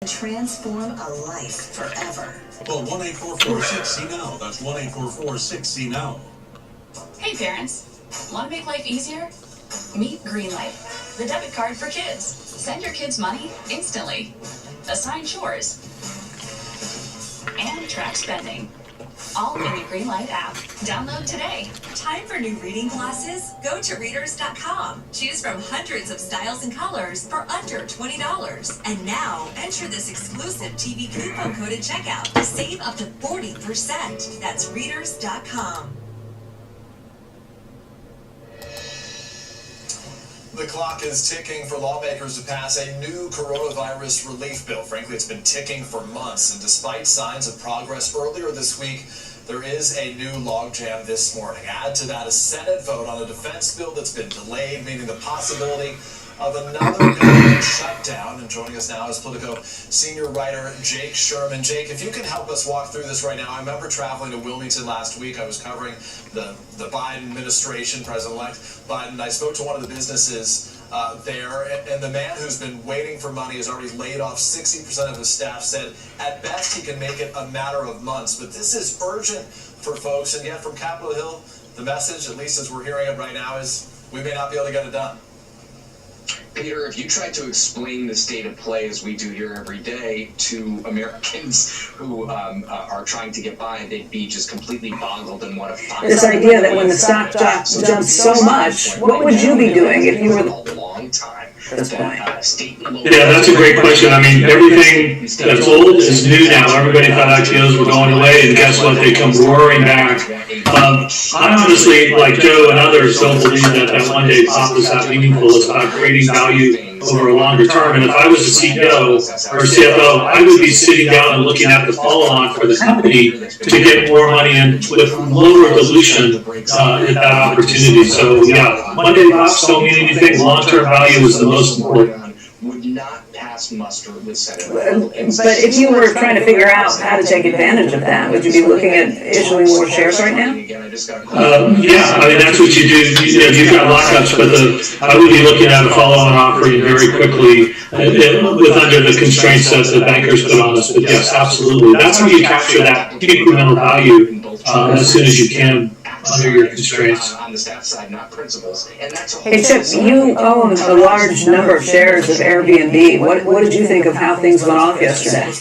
Transform a life forever. Call 1-844-6-SEE-NOW. That's 1-844-6-SEE-NOW. Hey parents, want to make life easier? Meet Greenlight, the debit card for kids. Send your kids money instantly. Assign chores. And track spending. All in the Greenlight app. Download today. Time for new reading glasses? Go to readers.com. Choose from hundreds of styles and colors for under $20. And now, enter this exclusive TV coupon code at checkout to save up to 40%. That's readers.com. The clock is ticking for lawmakers to pass a new coronavirus relief bill. Frankly, it's been ticking for months, and despite signs of progress earlier this week, there is a new logjam this morning. Add to that a Senate vote on a defense bill that's been delayed, meaning the possibility of another government shutdown. And joining us now is Politico senior writer Jake Sherman. Jake, if you can help us walk through this right now. I remember traveling to Wilmington last week. I was covering the Biden administration, President-elect Biden. I spoke to one of the businesses there, and the man who's been waiting for money has already laid off 60% of his staff, said at best he can make it a matter of months. But this is urgent for folks, and yet from Capitol Hill, the message, at least as we're hearing it right now, is we may not be able to get it done. Peter, if you tried to explain the state of play as we do here every day to Americans who are trying to get by, they'd be just completely boggled and want to find this idea that when the stock jumps so much, what would you be doing if you were a long time? At this point? Yeah, that's a great question. I mean, everything that's old is new now. Everybody thought IPOs were going away, and guess what? They come roaring back. I honestly, like Joe and others, don't believe that one day pop is that meaningful. It's about creating value over a longer term. And if I was a CEO or CFO, I would be sitting down and looking at the follow-on for the company to get more money in with lower dilution at that opportunity. So yeah, one day pops don't mean anything. Long-term value is the most important. Would not pass muster with Senate. But if you were trying to figure out how to take advantage of that, would you be looking at issuing more shares right now? Yeah, I mean, that's what you do. You've got lockups, but I would be looking at a follow-on offering very quickly with under the constraints that the bankers put on us. But yes, absolutely. That's how you capture that incremental value as soon as you can under your constraints. On the staff side, not principals. And that's a Hey Chip, you own a large number of shares of Airbnb. What did you think of how things went off yesterday?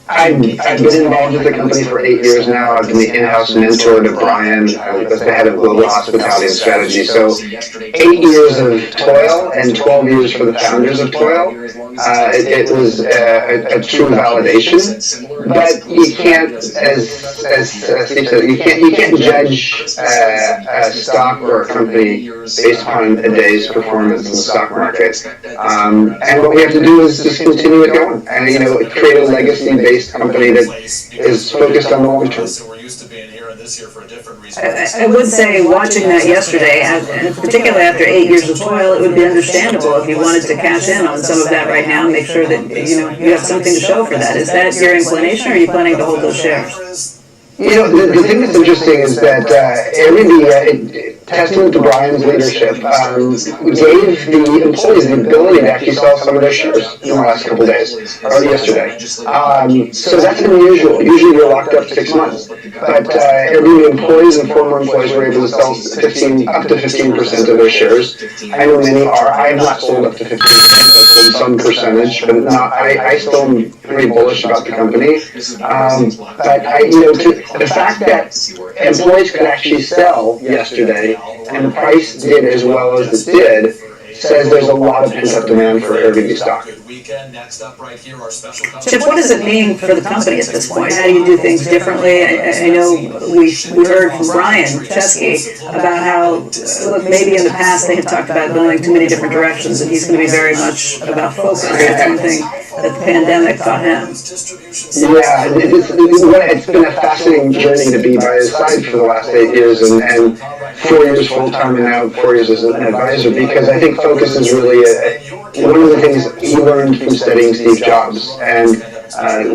I've been involved with the company for 8 years now. I've been the in-house mentor to Brian. I was the head of global hospitality and strategy. So 8 years of toil and 12 years for the founders of toil. It was a true validation. But you can't, as Steve said, you can't judge a stock or a company based upon a day's performance in the stock market. And what we have to do is just continue it going and create a legacy-based company that is focused on the long term. I would say, watching that yesterday, and particularly after 8 years of toil, it would be understandable if you wanted to cash in on some of that right now and make sure that you have something to show for that. Is that your inclination, or are you planning to hold those shares? The thing that's interesting is that Airbnb, testament to Brian's leadership, gave the employees the ability to actually sell some of their shares in the last couple of days, or yesterday. So that's unusual. Usually you're locked up 6 months. But Airbnb employees and former employees were able to sell up to 15% of their shares. I know many are. I have not sold up to 15%. I've sold some percentage, but not. I still am pretty bullish about the company. But the fact that employees could actually sell yesterday and the price did as well as it did says there's a lot of pent-up demand for Airbnb stock. Chip, what does it mean for the company at this point? How do you do things differently? I know we heard from Brian Chesky about how, look, maybe in the past they had talked about going too many different directions, and he's going to be very much about focus. That's one thing that the pandemic taught him. Yeah, it's been a fascinating journey to be by his side for the last 8 years, and 4 years full-time and now 4 years as an advisor, because I think focus is really one of the things he learned from studying Steve Jobs. And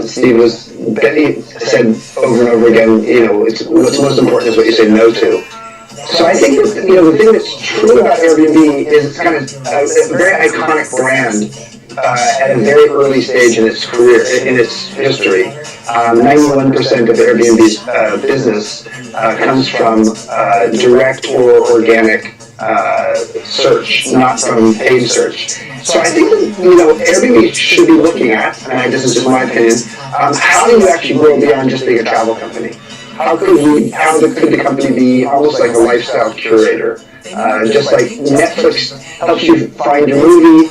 Steve said over and over again, what's most important is what you say no to. So I think that, the thing that's true about Airbnb is it's kind of a very iconic brand at a very early stage in its career, in its history. 91% of Airbnb's business comes from direct or organic search, not from paid search. So I think that, Airbnb should be looking at, and this is just my opinion, how do you actually grow beyond just being a travel company? How could the company be almost like a lifestyle curator? Just like Netflix helps you find your movie,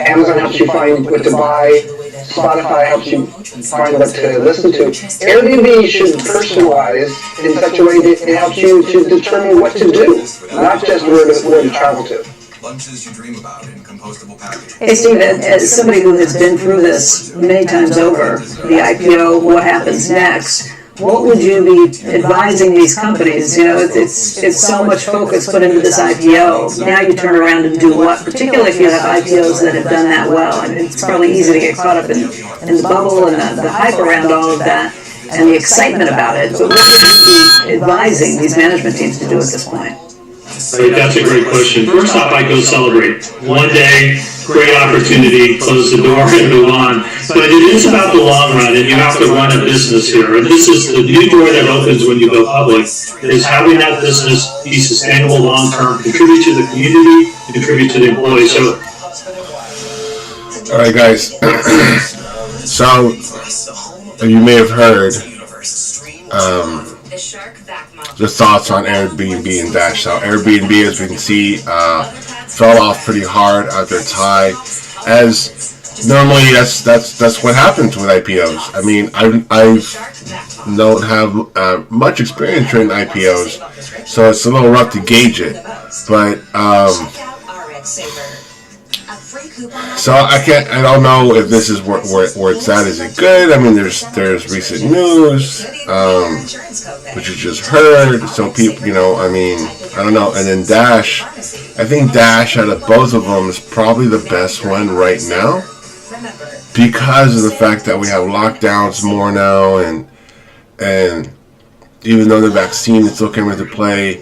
Amazon helps you find what to buy, Spotify helps you find what to listen to. Airbnb should personalize in such a way that it helps you to determine what to do, not just where to travel to. Lunches you dream about in compostable packaging. Hey Steve, as somebody who has been through this many times over, the IPO, what happens next, what would you be advising these companies? It's so much focus put into this IPO. Now you turn around and do what? Particularly if you have IPOs that have done that well. I mean, it's probably easy to get caught up in the bubble and the hype around all of that and the excitement about it. But what would you be advising these management teams to do at this point? That's a great question. First off, I go celebrate. One day, great opportunity, close the door and move on. But it is about the long run, and you have to run a business here. And this is the new door that opens when you go public, is having that business be sustainable long term, contribute to the community, contribute to the employees. So, all right, guys. So, you may have heard the thoughts on Airbnb and Dash. So Airbnb, as we can see, fell off pretty hard after its high. As normally, that's what happens with IPOs. I mean, I don't have much experience in IPOs, so it's a little rough to gauge it. But so I don't know if this is where it's at. Is it good? I mean, there's recent news, which you just heard. So people, I mean, I don't know. And then Dash, I think Dash out of both of them is probably the best one right now, because of the fact that we have lockdowns more now, and even though the vaccine is still coming into play,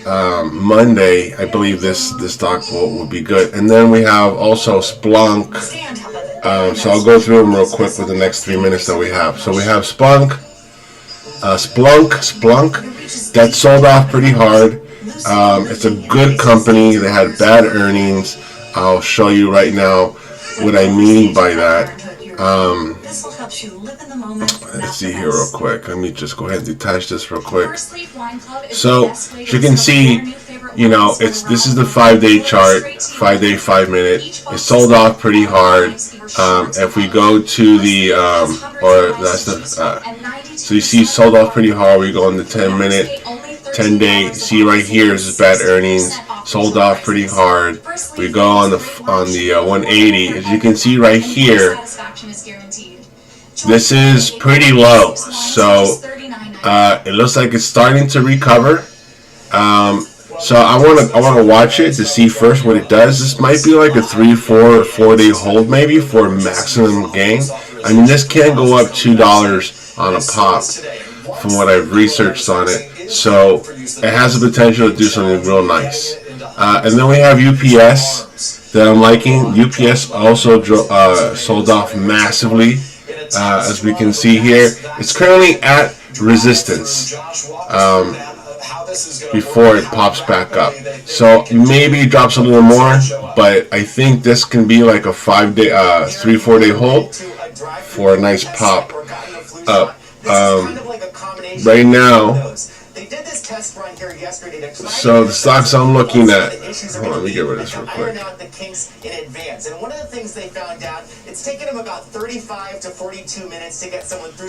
Monday, I believe this stock will be good. And then we have also Splunk. So I'll go through them real quick with the next 3 minutes that we have. So we have Splunk, that sold off pretty hard. It's a good company. They had bad earnings. I'll show you right now what I mean by that. Let's see here real quick. Let me just go ahead and detach this real quick. So, as you can see, this is the 5-day chart, 5-day, 5-minute. It sold off pretty hard. If we go to the, so you see sold off pretty hard. We go on the 10-minute, 10-day. See right here is bad earnings. Sold off pretty hard. We go on the 180. As you can see right here, this is pretty low. So it looks like it's starting to recover. So I want to watch it to see first what it does. This might be like a 3, 4, 4-day hold maybe for maximum gain. I mean, this can go up $2 on a pop from what I've researched on it. So it has the potential to do something real nice. And then we have UPS that I'm liking. UPS also sold off massively. As we can see here, it's currently at resistance before it pops back up. So maybe it drops a little more, but I think this can be like a 5-day, 3-4 day hold for a nice pop up. Right now, so the stocks I'm looking at, hold on, let me get rid of this real quick.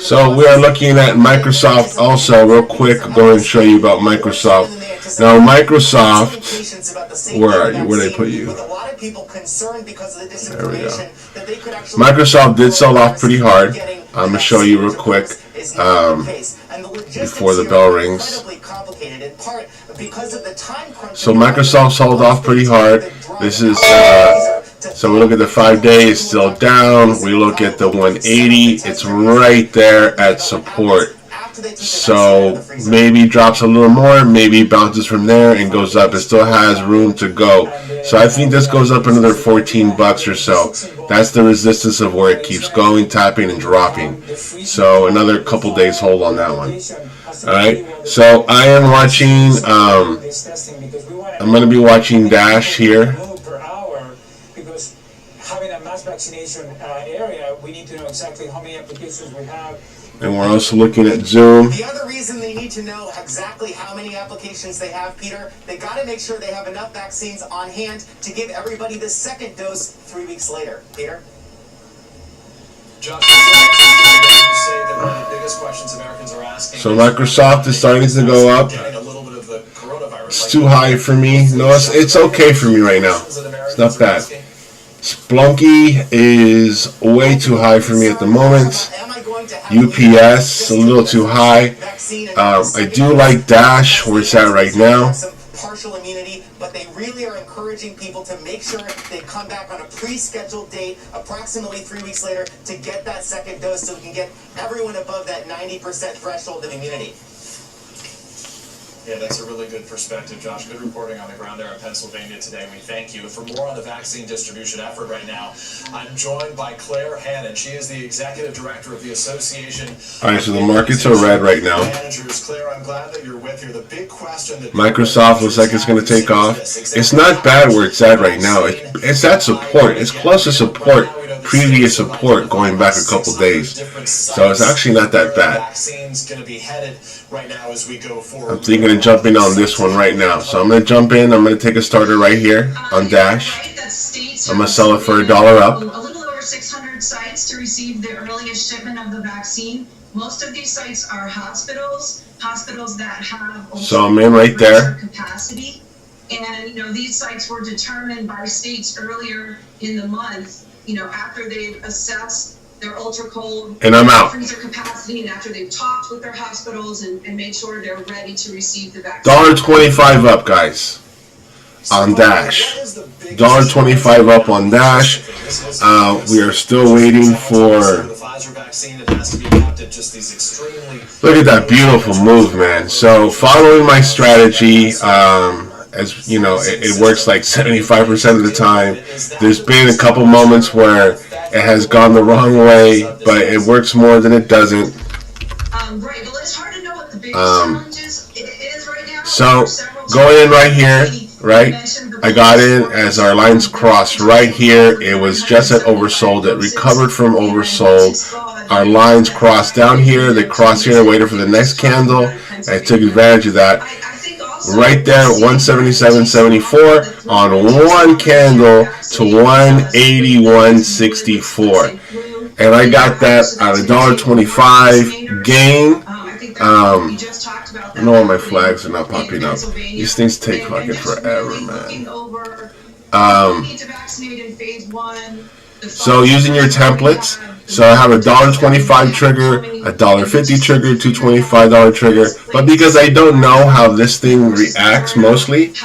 So we are looking at Microsoft also, real quick. I'm going to show you about Microsoft. Now Microsoft, where are you? Where did I put you? There we go. Microsoft did sell off pretty hard. I'm going to show you real quick before the bell rings. So Microsoft sold off pretty hard. This is, so we look at the 5-day, it's still down. We look at the 180, it's right there at support. So maybe drops a little more, maybe bounces from there and goes up. It still has room to go. So I think this goes up another 14 bucks or so. That's the resistance of where it keeps going, tapping, and dropping. So another couple days hold on that one. Alright, so I am watching, I'm going to be watching Dash here. Having a mass vaccination area, we need to know exactly how many applications we have. And we're also looking at Zoom. The other reason they need to know exactly how many applications they have, Peter, they got to make sure they have enough vaccines on hand to give everybody the second dose 3 weeks later. Peter? Josh, you say that one of the biggest questions Americans are asking. So Microsoft is starting to go up. It's too high for me. No, it's okay for me right now. It's not bad. Splunky is way too high for me at the moment. UPS a little too high. I do like Dash where it's at right now. Partial immunity, but they really are encouraging people to make sure they come back on a pre-scheduled date approximately 3 weeks later to get that second dose so we can get everyone above that 90% threshold of immunity. Yeah, that's a really good perspective, Josh. Good reporting on the ground there in Pennsylvania today. We thank you. And for more on the vaccine distribution effort right now, I'm joined by Claire Hannon. She is the executive director of the association. All right, so the markets are red right now. Managers, Claire, I'm glad that you're with here. The big question that Microsoft looks like it's going to take off. It's not bad where it's at right now. It's at support. It's close to support, previous support going back a couple days. So it's actually not that bad. Vaccine's going to be headed right now as we go forward. I'm thinking of jumping on this one right now. So I'm going to jump in. I'm going to take a starter right here on Dash. I'm going to sell it for $1 up. A little over 600 sites to receive the earliest shipment of the vaccine. Most of these sites are hospitals that have so I'm in right there. Capacity. And, these sites were determined by states earlier in the month, after they've assessed their ultra cold and I'm out. Freezer capacity, and after they've talked with their hospitals and made sure they're ready to receive the vaccine. $1.25 up, guys, on Dash. $1.25 up on Dash. We are still waiting for. Look at that beautiful move, man. So following my strategy, as you know, it works like 75% of the time. There's been a couple moments where it has gone the wrong way, but it works more than it doesn't. Right, well, it's hard to know what the biggest challenge is right now. So going in right here, right? I got in as our lines crossed right here. It was just at oversold. It recovered from oversold. Our lines crossed down here. They crossed here, waited for the next candle. I took advantage of that. Right there, 177.74 on one candle to 181.64, and I got that at $1.25 gain. I don't know why my flags are not popping up. These things take fucking forever, man. So using your templates. So I have a $1.25 trigger, a $1.50 trigger, $2.25 trigger. But because I don't know how this thing reacts mostly,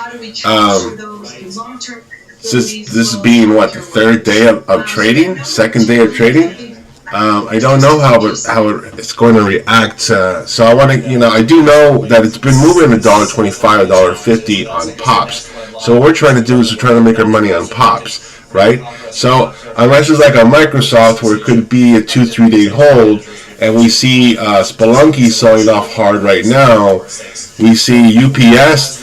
since this is being what, the third day of trading, second day of trading, I don't know how it's going to react. So I want to, I do know that it's been moving $1.25, $1.50 on pops. So what we're trying to do is we're trying to make our money on pops. Right? So unless it's like a Microsoft where it could be a 2-3 day hold, and we see Spelunky selling off hard right now, we see UPS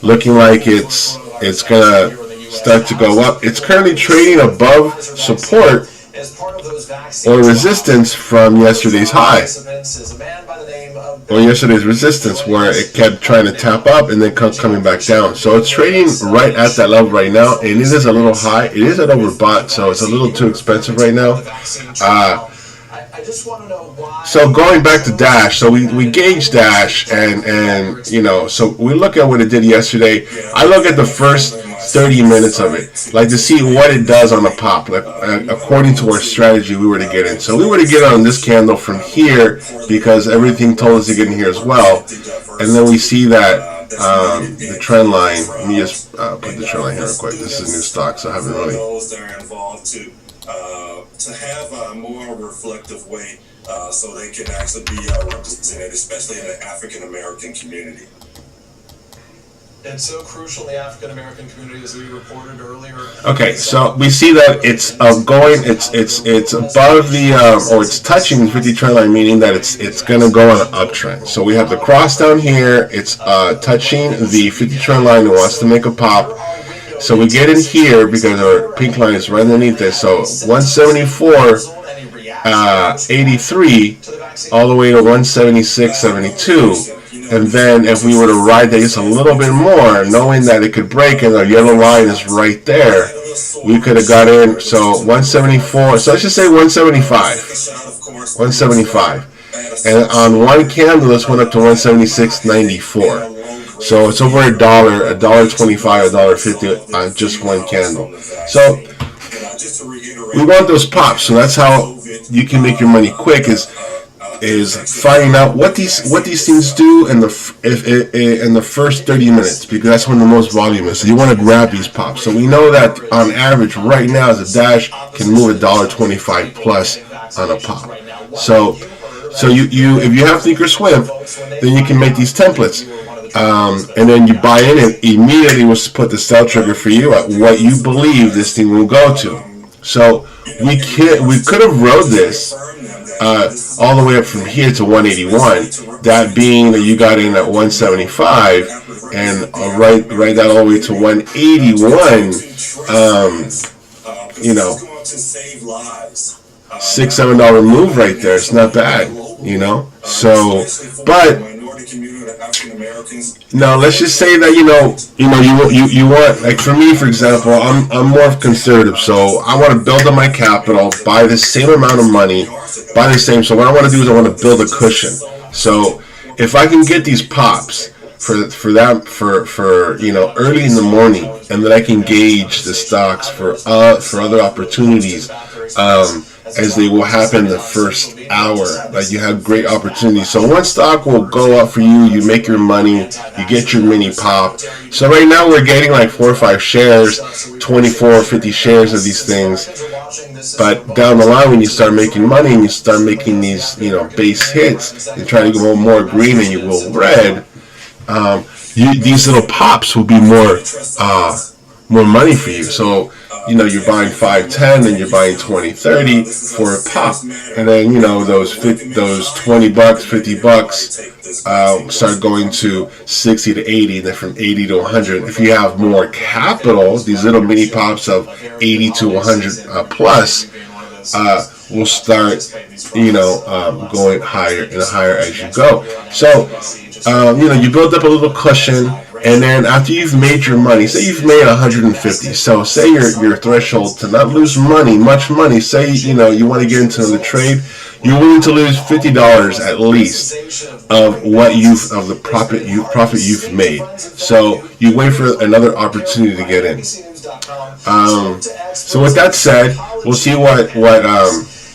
looking like it's gonna start to go up. It's currently trading above support or resistance from yesterday's high, or yesterday's resistance, where it kept trying to tap up and then coming back down. So it's trading right at that level right now, and it is a little high. It is at overbought, so it's a little too expensive right now. So going back to Dash, so we gauge Dash, and so we look at what it did yesterday. I look at the first 30 minutes of it, like to see what it does on the pop, like according to our strategy we were to get in. So we were to get on this candle from here because everything told us to get in here as well, and then we see that the trend line. Let me just put the trend line here real quick. This is a new stock, so I haven't really. to have a more reflective way so they can actually be represented, especially in the African American community. And so crucial in the African American community, as we reported earlier. Okay, so we see that it's it's above the or it's touching the 50 trend line, meaning that it's going to go on an uptrend. So we have the cross down here. It's touching the 50 trend line and wants to make a pop. So we get in here because our pink line is right underneath this. So 174.83 all the way to 176.72. And then if we were to ride that just a little bit more, knowing that it could break and the yellow line is right there, we could have got in. So 174, so let's just say 175. 175. And on one candle, this went up to 176.94. So it's over $1.25, $1.50 on just one candle. So we want those pops. So that's how you can make your money quick, is finding out what these things do in the first 30 minutes, because that's when the most volume is. So you want to grab these pops. So we know that on average right now, the Dash can move $1.25 plus on a pop. So you if you have Thinkorswim, then you can make these templates. And then you buy in and immediately will put the sell trigger for you at what you believe this thing will go to. So we could have rode this all the way up from here to 181. That being that you got in at 175 and ride that all the way to 181. You know, $6-7 move right there. It's not bad. You know. So, but. Now let's just say that you want, like for me, for example, I'm more conservative, so I want to build up my capital, buy the same amount of money, buy the same. So what I want to do is I want to build a cushion. So if I can get these pops for early in the morning, and then I can gauge the stocks for other opportunities. As they will happen the first hour. Like you have great opportunities. So one stock will go up for you, you make your money, you get your mini pop. So right now we're getting like 4 or 5 shares, 24 or 50 shares of these things. But down the line when you start making money and you start making these, base hits and trying to go more green than you will red, these little pops will be more money for you. So you're buying 5, 10, and you're buying 20, 30 for a pop, and then those $20, $50 start going to 60 to 80, then from 80 to 100. If you have more capital, these little mini pops of 80 to 100 plus will start going higher and higher as you go. So you build up a little cushion. And then after you've made your money, say you've made 150. So say your threshold to not lose much money. Say you want to get into the trade, you're willing to lose $50 at least of the profit you've made. So you wait for another opportunity to get in. So with that said, we'll see what.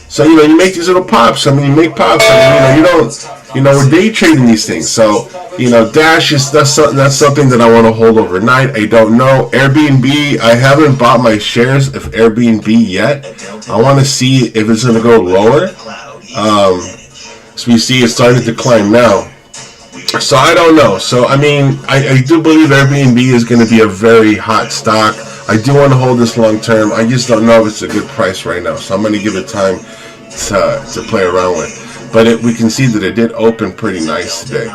So you make these little pops. I mean, you make pops. I mean, we're day trading these things. So Dash that's something that I want to hold overnight. I don't know. Airbnb, I haven't bought my shares of Airbnb yet. I want to see if it's going to go lower. So we see it's starting to decline now. So I don't know. So I mean, I do believe Airbnb is going to be a very hot stock. I do want to hold this long term. I just don't know if it's a good price right now. So I'm going to give it time to play around with. But we can see that it did open pretty nice today.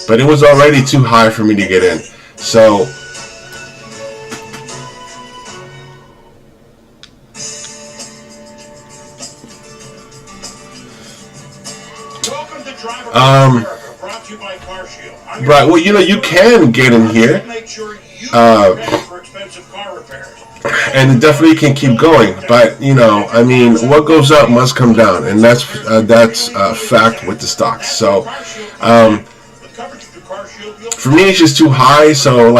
But it was already too high for me to get in. So right, well, you can get in here. And it definitely can keep going, but I mean, what goes up must come down, and that's a fact with the stocks. So, for me, it's just too high. So,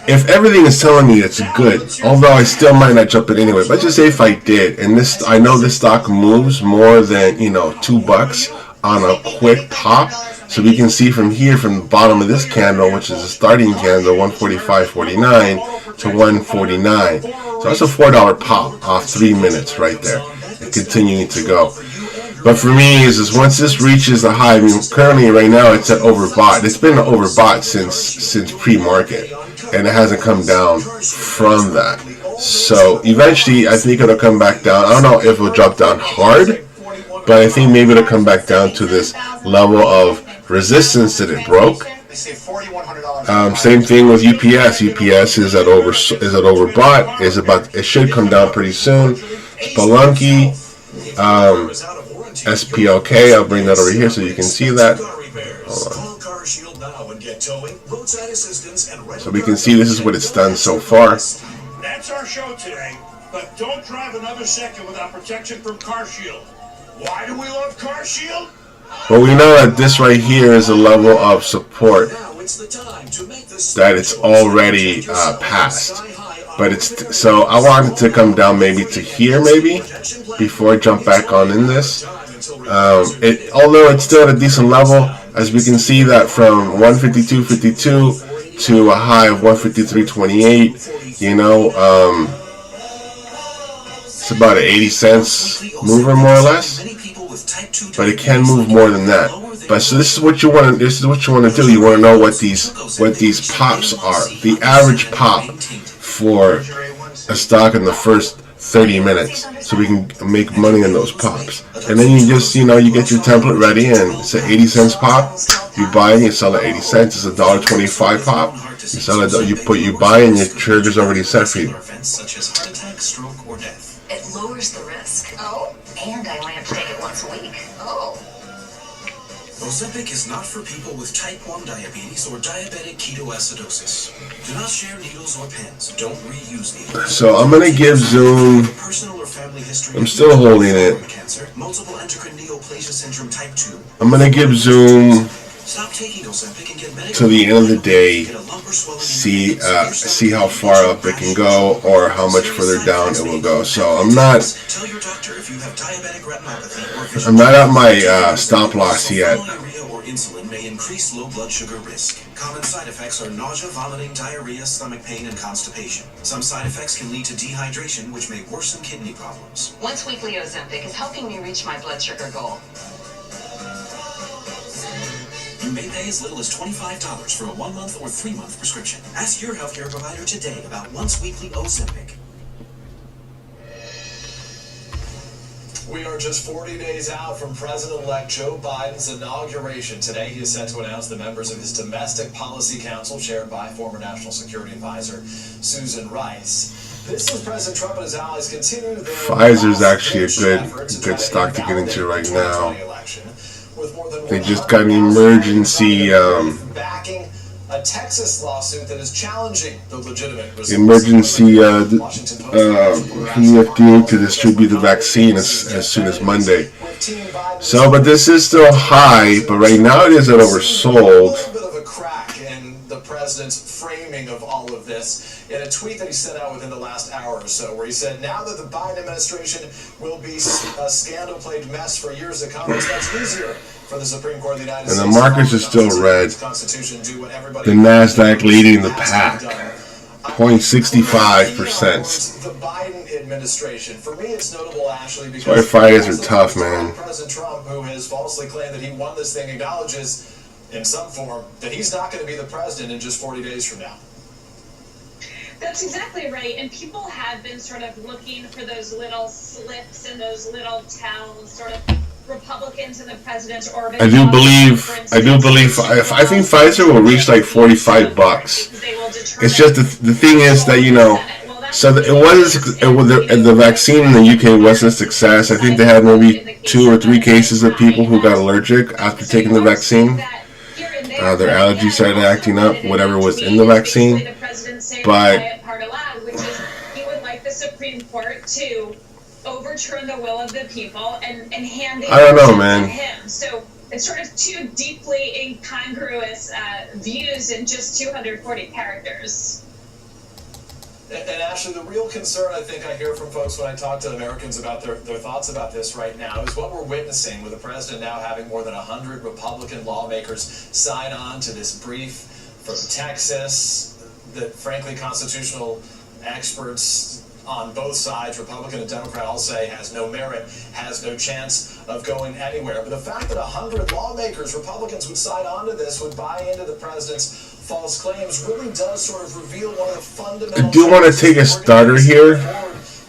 if everything is telling me it's good, although I still might not jump it anyway. But just say if I did, and I know this stock moves more than $2 on a quick pop. So we can see from here, from the bottom of this candle, which is a starting candle, 145.49 to 149. So that's a $4 pop off 3 minutes right there, and continuing to go. But for me, is once this reaches the high, I mean, currently right now it's at overbought. It's been overbought since pre-market, and it hasn't come down from that. So eventually, I think it'll come back down. I don't know if it'll drop down hard, but I think maybe it'll come back down to this level of resistance that it broke. Same thing with UPS. UPS is at overbought. It should come down pretty soon. Spelunky, SPLK. I'll bring that over here so you can see that. Hold on. So we can see this is what it's done so far. That's our show today. But don't drive another second without protection from CarShield. Why do we love CarShield? Well, we know that this right here is a level of support that it's already passed. But it's so I want it to come down maybe to here, maybe before I jump back on in this. Although it's still at a decent level, as we can see that from 152.52 to a high of 153.28. You know, it's about an 80 cents mover more or less. But it can move more than that. But so this is what you want to. This is what you want to do. You want to know what these pops are. The average pop for a stock in the first 30 minutes, so we can make money on those pops. And then you just, you get your template ready, and it's an 80 cents pop. You buy it, you sell it 80 cents. It's a $1.25 pop. You sell it. You buy, and your trigger's already set for you. Such as heart attack, stroke, or death. It lowers the risk. Oh. And I only have to take it once a week. Oh. Ozempic is not for people with type 1 diabetes or diabetic ketoacidosis. Do not share needles or pens. Don't reuse needles. So I'm going to give Zoom. I'm still holding it. Multiple endocrine neoplasia syndrome type 2. I'm going to give Zoom to the end of the day. See how far up it can go, or how much further down it will go. So I'm not at my stop loss yet. Insulin may increase low blood sugar risk. Common side effects are nausea, vomiting, diarrhea, stomach pain, and constipation. Some side effects can lead to dehydration, which may worsen kidney problems. Once weekly Ozempic is helping me reach my blood sugar goal. You may pay as little as $25 for a 1-month or 3-month prescription. Ask your healthcare provider today about once weekly Ozempic. We are just 40 days out from President-elect Joe Biden's inauguration. Today, he is set to announce the members of his Domestic Policy Council, chaired by former National Security Advisor Susan Rice. This is President Trump and his allies continue their Pfizer's actually a good stock to get into right now. They just got an emergency backing a Texas lawsuit that is challenging the legitimate emergency from the FDA to distribute the vaccine as soon as Monday. So, but this is still high, but right now it is at oversold. A little bit of a crack in the president's framing of all of this in a tweet that he sent out within the last hour or so, where he said, now that the Biden administration will be a scandal-plagued mess for years to come, it's much easier for the Supreme Court of the United States. And the markets are still red. The NASDAQ leading the pack. 0.65%. The Biden administration. For me, it's notable, Ashley, because that's why fighters are tough, man. President Trump, who has falsely claimed that he won this thing, acknowledges in some form that he's not going to be the president in just 40 days from now. That's exactly right, and people have been sort of looking for those little slips and those little tells, sort of Republicans in the president's orbit. I do believe. I think Pfizer will reach like $45. It's just the thing is that so the vaccine in the UK wasn't a success. I think they had maybe 2 or 3 cases of people who got allergic after taking the vaccine. Their allergies started acting up, whatever was in the vaccine. But he would like the Supreme Court to overturn the will of the people and hand it to him. So it's sort of 2 deeply incongruous views in just 240 characters. And Ashley, the real concern I think I hear from folks when I talk to Americans about their thoughts about this right now is what we're witnessing with the president now having more than 100 Republican lawmakers sign on to this brief from Texas that, frankly, constitutional experts on both sides, Republican and Democrat, all say has no merit, has no chance of going anywhere. But the fact that 100 lawmakers, Republicans, would sign on to this, would buy into the president's false claims, really does sort of reveal one of the fundamental... I do want to take a starter here.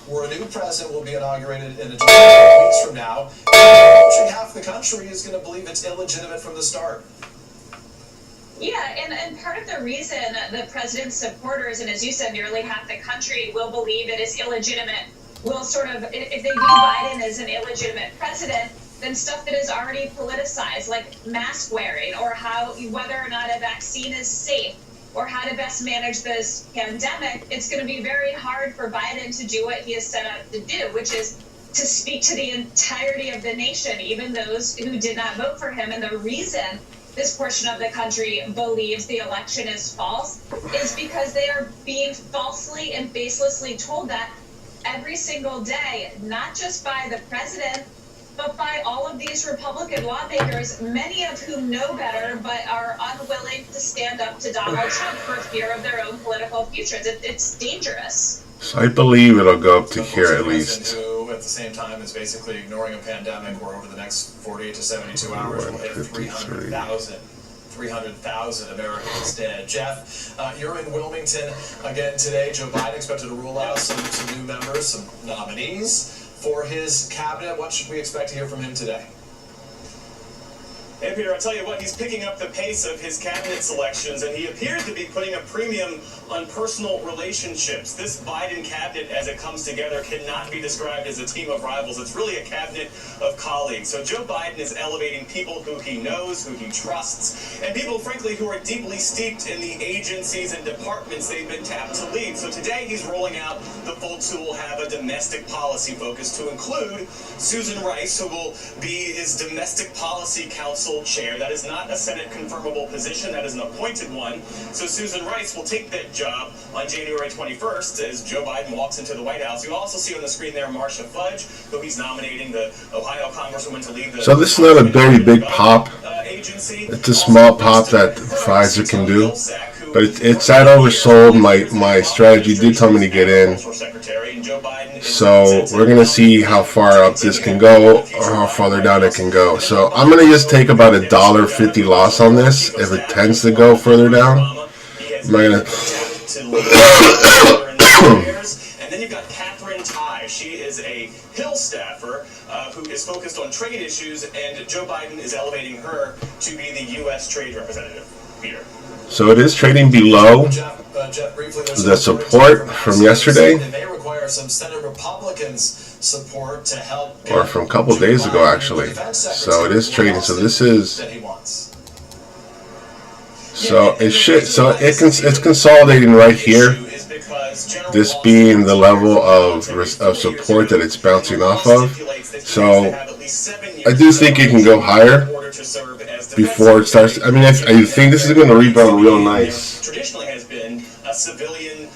Where a new president will be inaugurated in a few weeks from now, approaching half the country is going to believe it's illegitimate from the start. Yeah, and part of the reason the president's supporters, and as you said, nearly half the country will believe it is illegitimate, will sort of, if they view Biden as an illegitimate president, then stuff that is already politicized, like mask wearing, or whether or not a vaccine is safe, or how to best manage this pandemic, it's going to be very hard for Biden to do what he has set out to do, which is to speak to the entirety of the nation, even those who did not vote for him. And the reason this portion of the country believes the election is false is because they are being falsely and baselessly told that every single day, not just by the president, but by all of these Republican lawmakers, many of whom know better but are unwilling to stand up to Donald Trump for fear of their own political futures. It's dangerous. So I believe it'll go up to here at least. Who, at the same time, is basically ignoring a pandemic where over the next 48 to 72 hours we'll hit 300,000 Americans dead. Jeff, you're in Wilmington again today. Joe Biden expected to rule out some new members, some nominees for his cabinet. What should we expect to hear from him today? Hey, Peter, I'll tell you what, he's picking up the pace of his cabinet selections, and he appears to be putting a premium on personal relationships. This Biden cabinet, as it comes together, cannot be described as a team of rivals. It's really a cabinet of colleagues. So Joe Biden is elevating people who he knows, who he trusts, and people, frankly, who are deeply steeped in the agencies and departments they've been tapped to lead. So today he's rolling out the folks who will have a domestic policy focus, to include Susan Rice, who will be his domestic policy council chair. That is not a Senate confirmable position. That is an appointed one. So Susan Rice will take that job on January 21st as Joe Biden walks into the White House. You also see on the screen there Marcia Fudge, who he's nominating, the Ohio Congresswoman, to lead the... So this is not a very big pop. It's a small pop that Pfizer can do. But it's that oversold. My strategy did tell me to get in. So we're going to see how far up this can go or how farther down it can go. So I'm going to just take about $1.50 loss on this if it tends to go further down. I'm going to... And then you've got Catherine Tai. She is a Hill staffer who is focused on trade issues, and Joe Biden is elevating her to be the U.S. trade representative. Peter. So it is trading below the support from yesterday, some Senate Republicans support to help, or from a couple days ago actually. So it is trading. So this is, so it should, so it's consolidating right here. This being the level of support that it's bouncing off of. So I do think it can go higher before it starts. I mean, I think this is going to rebound real nice. Traditionally has been a civilian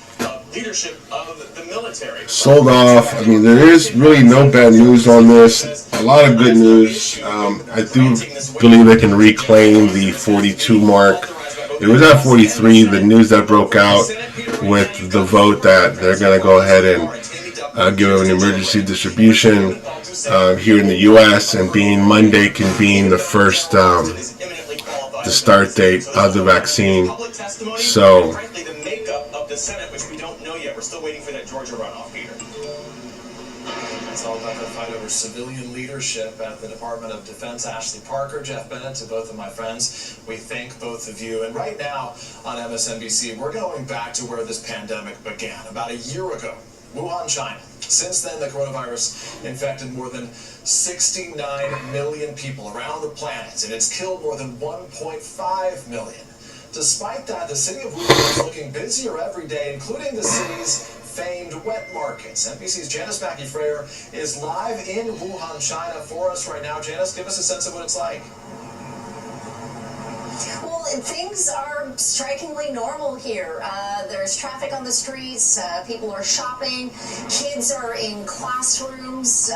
leadership of the military. Sold off. I mean, there is really no bad news on this. A lot of good news. I do believe they can reclaim the 42 mark. It was at 43. The news that broke out with the vote that they're going to go ahead and give them an emergency distribution here in the U.S. and being Monday convene the first the start date of the vaccine. So the makeup of the Senate, which we don't know yet. We're still waiting for that Georgia runoff, Peter. It's all about the fight over civilian leadership at the Department of Defense. Ashley Parker, Jeff Bennett, to both of my friends, we thank both of you. And right now on MSNBC, we're going back to where this pandemic began, about a year ago, Wuhan, China. Since then, the coronavirus infected more than 69 million people around the planet, and it's killed more than 1.5 million. Despite that, the city of Wuhan is looking busier every day, including the city's famed wet markets. NBC's Janice Mackey-Freyer is live in Wuhan, China for us right now. Janice, give us a sense of what it's like. Well, things are strikingly normal here. There's traffic on the streets, people are shopping, kids are in classrooms.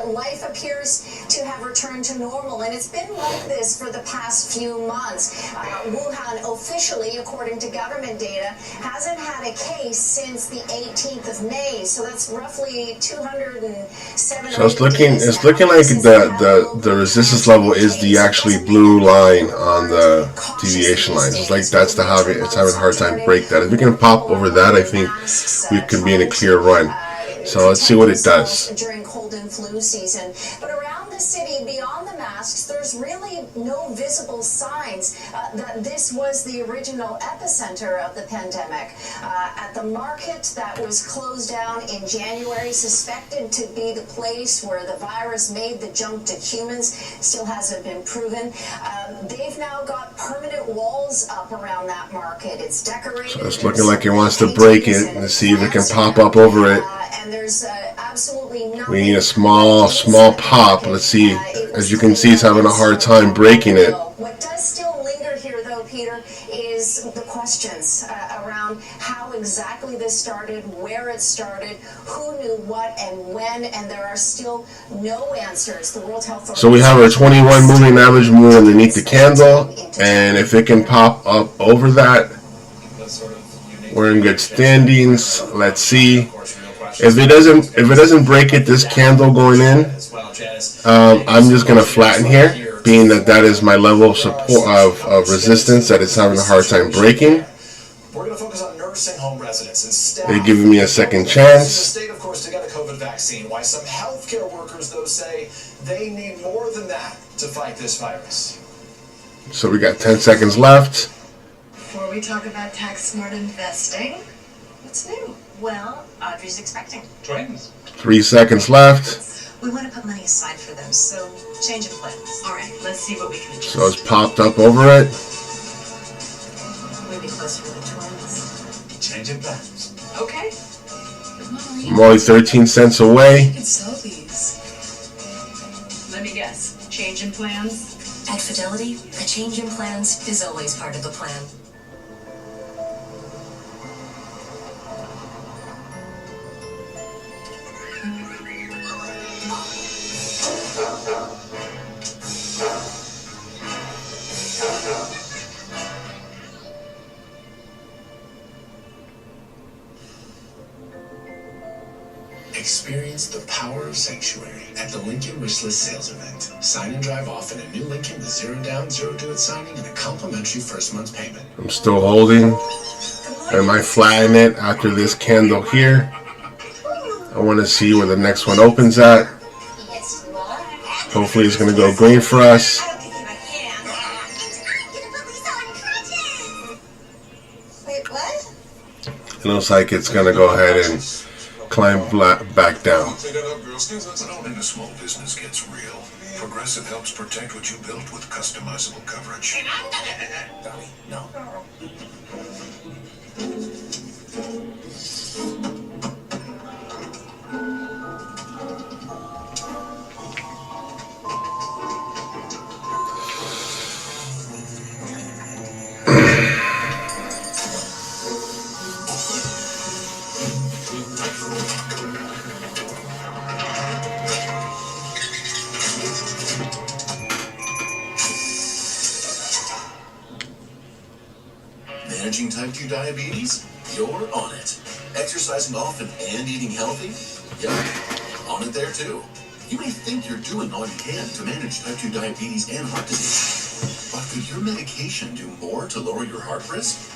Life appears to have returned to normal, and it's been like this for the past few months. Wuhan officially, according to government data, hasn't had a case since the 18th of May, so that's roughly 207. So it's looking like the resistance level is the actually blue line on the deviation lines. It's like that's it's having a hard time to break that. If we can pop over that, I think we could be in a clear run. So let's see what it does. During cold and flu season, but around the city, beyond the masks, there's really no visible signs that this was the original epicenter of the pandemic. At the market that was closed down in January, suspected to be the place where the virus made the jump to humans, still hasn't been proven. They've now got permanent walls up around that market. It's decorated. So it's looking like it wants to break it and see if it can pop up over it. And there's absolutely nothing. We need a small pop. Let's see. As you can see, it's having a hard time breaking it. What does still linger here, though, Peter, is the questions around how exactly this started, where it started, who knew what and when, and there are still no answers. The World Health Organization. So we have our 21 moving average move underneath the candle, and if it can pop up over that, we're in good standings. Let's see. If it doesn't break it, this candle going in, I'm just gonna flatten here, being that is my level of support of resistance that it's having a hard time breaking. We're going to focus on nursing home residents and staff. They're giving me a second chance. The state, of course, to get a COVID vaccine. Why some healthcare workers, though, say they need more than that to fight this virus. So we got 10 seconds left. Before we talk about tax-smart investing, what's new? Well, Audrey's expecting twins. 3 seconds left. We want to put money aside for them, so change of plans. All right, let's see what we can adjust. So it's popped up over it. Maybe closer to the twins. Change of plans. Okay. I'm only 13 cents away. You can sell these. Let me guess. Change in plans? At Fidelity, a change in plans is always part of the plan. Experience the power of sanctuary at the Lincoln Wishlist Sales Event. Sign and drive off in a new Lincoln with 0 down, 0 due at signing, and a complimentary first month's payment. I'm still holding. I might flatten it after this candle here. I want to see where the next one opens at. Hopefully it's going to go green for us. Wait, what? It looks like it's going to go ahead and climb back down. When the small business gets real, Progressive helps protect what you built with customizable coverage. Donnie, no. Managing type 2 diabetes? You're on it. Exercising often and eating healthy? Yep, on it there too. You may think you're doing all you can to manage type 2 diabetes and heart disease, but could your medication do more to lower your heart risk?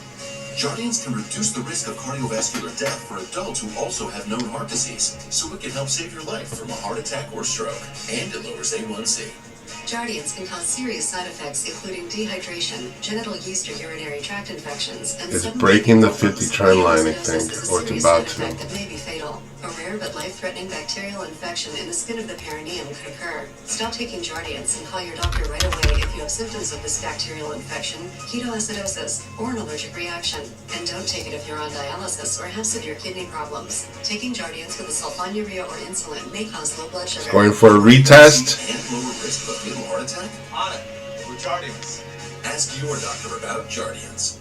Jardiance can reduce the risk of cardiovascular death for adults who also have known heart disease, so it can help save your life from a heart attack or stroke, and it lowers A1C. Jardiance can cause serious side effects, including dehydration, genital yeast or urinary tract infections, and it's breaking the 50 trend line, I think, or it's about to. That may be fatal. A rare but life-threatening bacterial infection in the skin of the perineum could occur. Stop taking Jardiance and call your doctor right away if you have symptoms of this bacterial infection, ketoacidosis, or an allergic reaction. And don't take it if you're on dialysis or have severe kidney problems. Taking Jardiance with a sulfonylurea or insulin may cause low blood sugar. Going for a retest. And lower risk of a fatal heart attack? On it. With Jardiance. Ask your doctor about Jardiance.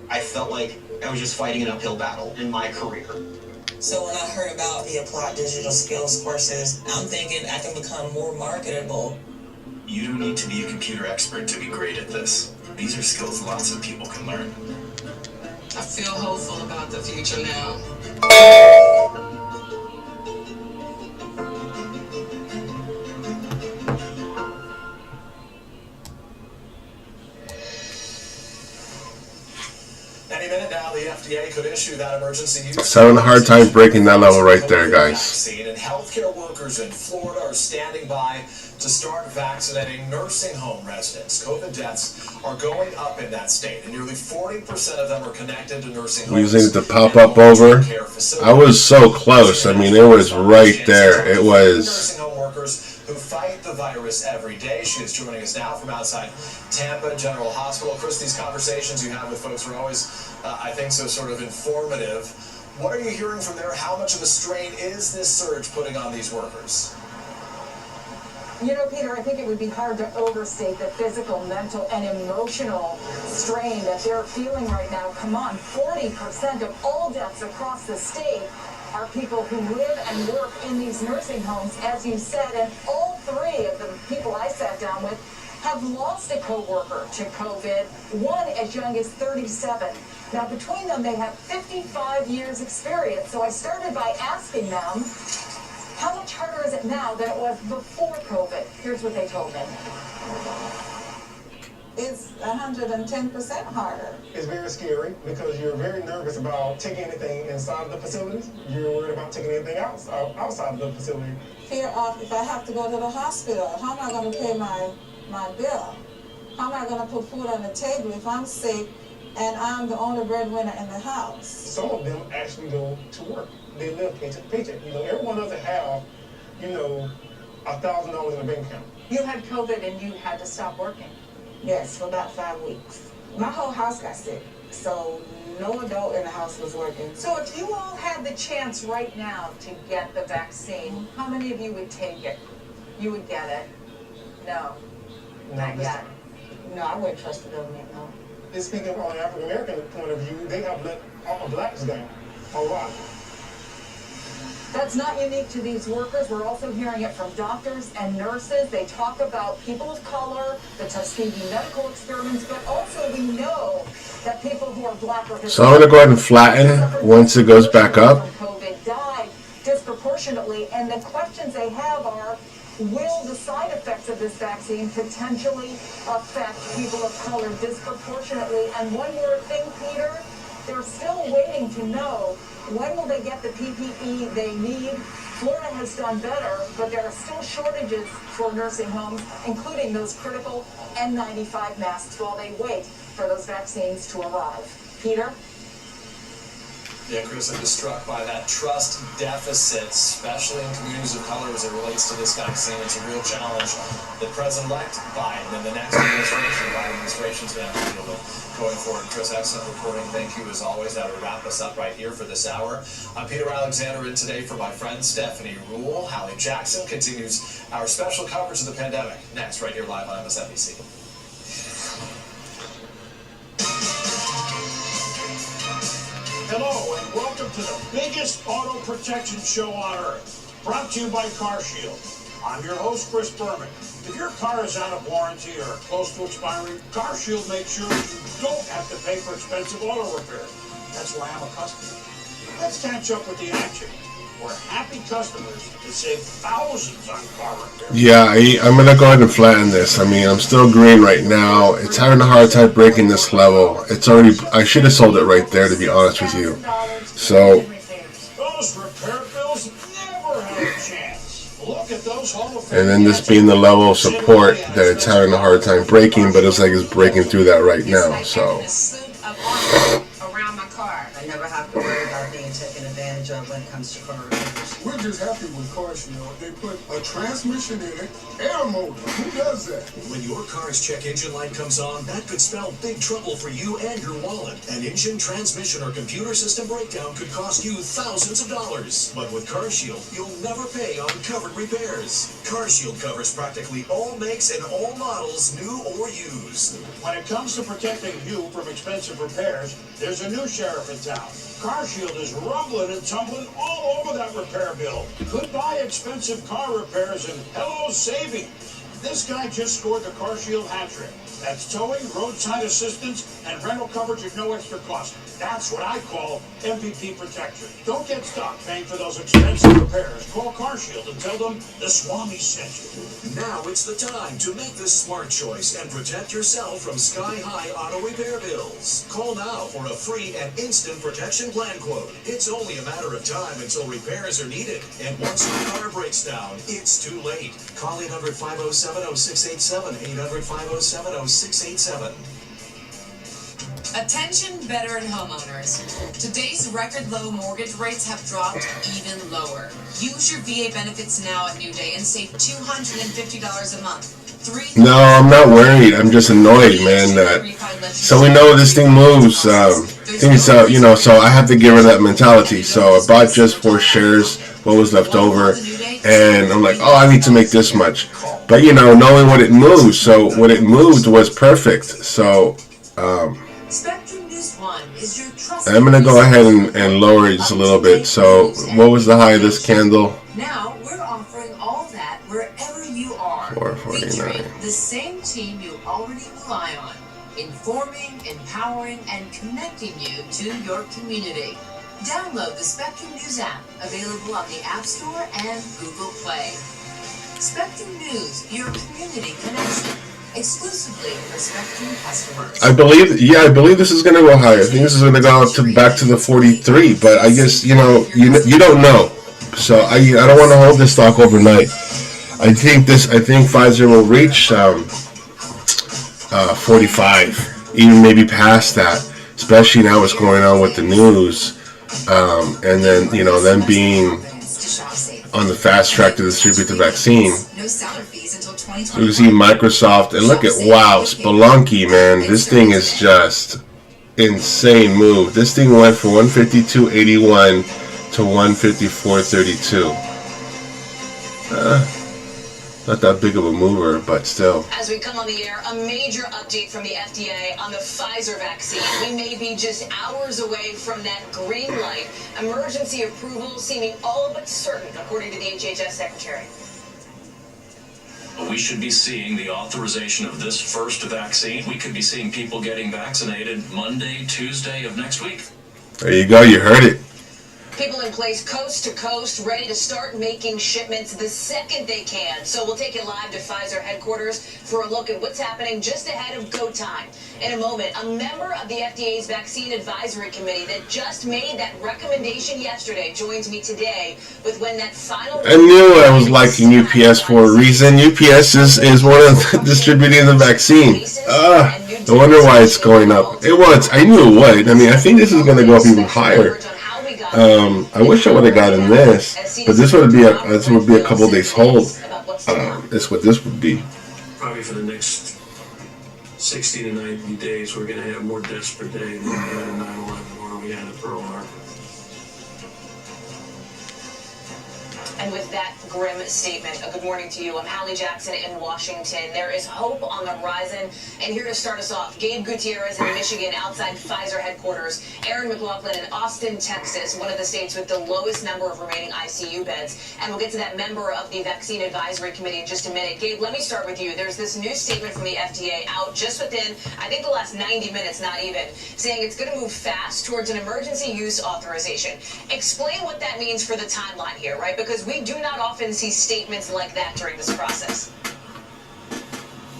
I felt like I was just fighting an uphill battle in my career. So when I heard about the Applied Digital Skills courses, I'm thinking I can become more marketable. You don't need to be a computer expert to be great at this. These are skills lots of people can learn. I feel hopeful about the future now. Any minute now, the FDA could issue that emergency use. So having a hard time breaking that level right there, guys. And healthcare workers in Florida are standing by to start vaccinating nursing home residents. COVID deaths are going up in that state, and nearly 40% of them are connected to nursing homes. Using it to pop up over. I was so close. I mean, it was right there. It was. Nursing home workers who fight the virus every day. She is joining us now from outside Tampa General Hospital. Chris, these conversations you have with folks are always, I think, so sort of informative. What are you hearing from there? How much of a strain is this surge putting on these workers? You know, Peter, I think it would be hard to overstate the physical, mental, and emotional strain that they're feeling right now. Come on, 40% of all deaths across the state are people who live and work in these nursing homes, as you said, and all three of the people I sat down with have lost a coworker to COVID, one as young as 37. Now, between them, they have 55 years experience. So I started by asking them, how much harder is it now than it was before COVID? Here's what they told me. It's 110% harder. It's very scary because you're very nervous about taking anything inside of the facilities. You're worried about taking anything outside of the facility. Fear of if I have to go to the hospital, how am I going to pay my bill? How am I going to put food on the table if I'm sick and I'm the only breadwinner in the house? Some of them actually go to work. They live paycheck to paycheck. You know, everyone doesn't have, you know, $1,000 in a bank account. You had COVID and you had to stop working. Yes, for about 5 weeks. My whole house got sick, so no adult in the house was working. So if you all had the chance right now to get the vaccine, how many of you would take it? You would get it? No. Not yet. No, I wouldn't trust the government, no. Speaking from an African American point of view, they have let all the blacks down a lot. That's not unique to these workers. We're also hearing it from doctors and nurses. They talk about people of color, the Tuskegee medical experiments, but also we know that people who are black or Hispanic. So I'm going to go ahead and flatten once it goes back up. COVID died disproportionately, and the questions they have are, will the side effects of this vaccine potentially affect people of color disproportionately? And one more thing, Peter, they're still waiting to know, when will they get the PPE they need? Florida has done better, but there are still shortages for nursing homes, including those critical N95 masks, while they wait for those vaccines to arrive. Peter? Yeah, Chris, I'm just struck by that trust deficit, especially in communities of color as it relates to this vaccine. It's a real challenge that President-elect Biden and the next administration, the Biden administration, is going to have to deal with going forward. Chris, excellent reporting. Thank you, as always. That will wrap us up right here for this hour. I'm Peter Alexander, in today for my friend Stephanie Rule. Hallie Jackson continues our special coverage of the pandemic. Next, right here live on MSNBC. Hello and welcome to the biggest auto protection show on earth, brought to you by CarShield. I'm your host, Chris Berman. If your car is out of warranty or close to expiring, CarShield makes sure you don't have to pay for expensive auto repair. That's why I'm a customer. Let's catch up with the action. We're happy customers to save thousands on car repair. Yeah, I'm going to go ahead and flatten this. I mean, I'm still green right now. It's having a hard time breaking this level. It's already, I should have sold it right there, to be honest with you. So, Those repair bills never have a chance. Look at those and then this being the level of support that it's having a hard time breaking, but it's like it's breaking through that right now. So, around my car. I never have to worry about being taken advantage of when it comes to car repairs. We're just happy with CarShield. They put a transmission in it and a motor. Who does that? When your car's check engine light comes on, that could spell big trouble for you and your wallet. An engine, transmission, or computer system breakdown could cost you thousands of dollars. But with CarShield, you'll never pay on covered repairs. CarShield covers practically all makes and all models, new or used. When it comes to protecting you from expensive repairs, there's a new sheriff in town. CarShield is rumbling and tumbling all over that repair bill. Goodbye expensive car repairs and hello savings. This guy just scored the CarShield hat trick. That's towing, roadside assistance, and rental coverage at no extra cost. That's what I call MVP protection. Don't get stuck paying for those expensive repairs. Call CarShield and tell them the Swami sent you. Now it's the time to make the smart choice and protect yourself from sky-high auto repair bills. Call now for a free and instant protection plan quote. It's only a matter of time until repairs are needed. And once your car breaks down, it's too late. Call 800-507-0687, 800-507-0687. Attention veteran homeowners. Today's record low mortgage rates have dropped even lower. Use your VA benefits now at New Day and save $250 a month. No, I'm not worried. I'm just annoyed, man. So we know this thing moves. You know, so I have to give her that mentality. So I bought just 4 shares, what was left over, and I'm like, oh, I need to make this much. But, you know, knowing what it moves, so what it moved was perfect. So, I'm going to go ahead and lower it just a little bit. So, what was the high of this candle? Now, we're offering all that wherever you are. $4.49. The same team you already rely on. Informing, empowering, and connecting you to your community. Download the Spectrum News app, available on the App Store and Google Play. Spectrum News, your community connection. Exclusively for Spectrum customers. I believe this is going to go higher. I think this is going to go back to the 43, but I guess, you know, you don't know. So I don't want to hold this stock overnight. I think Pfizer will reach 45, even maybe past that, especially now what's going on with the news, and then, you know, them being on the fast track to distribute the vaccine. So you see Microsoft, and look at, wow, Spelunky, man, this thing is just insane move. This thing went from 152.81 to 154.32. Not that big of a mover, but still. As we come on the air, a major update from the FDA on the Pfizer vaccine. We may be just hours away from that green light. Emergency approval seeming all but certain, according to the HHS secretary. We should be seeing the authorization of this first vaccine. We could be seeing people getting vaccinated Monday, Tuesday of next week. There you go, you heard it. People in place coast to coast, ready to start making shipments the second they can. So we'll take you live to Pfizer headquarters for a look at what's happening just ahead of go time. In a moment, a member of the FDA's Vaccine Advisory Committee that just made that recommendation yesterday joins me today with when that final... I knew I was liking UPS for a reason. UPS is one of distributing the vaccine. I wonder why it's going up. It was. I knew it would. I mean, I think this is going to go up even higher. I wish I would have gotten this, but this would be a couple days hold. That's what this would be. Probably for the next 60 to 90 days, we're going to have more deaths per day than we had in 9/11 or we had at Pearl Harbor. And with that grim statement, a good morning to you. I'm Hallie Jackson in Washington. There is hope on the horizon. And here to start us off, Gabe Gutierrez in Michigan outside Pfizer headquarters. Aaron McLaughlin in Austin, Texas, one of the states with the lowest number of remaining ICU beds. And we'll get to that member of the Vaccine Advisory Committee in just a minute. Gabe, let me start with you. There's this new statement from the FDA out just within, I think, the last 90 minutes, not even, saying it's going to move fast towards an emergency use authorization. Explain what that means for the timeline here, right? Because we do not often see statements like that during this process.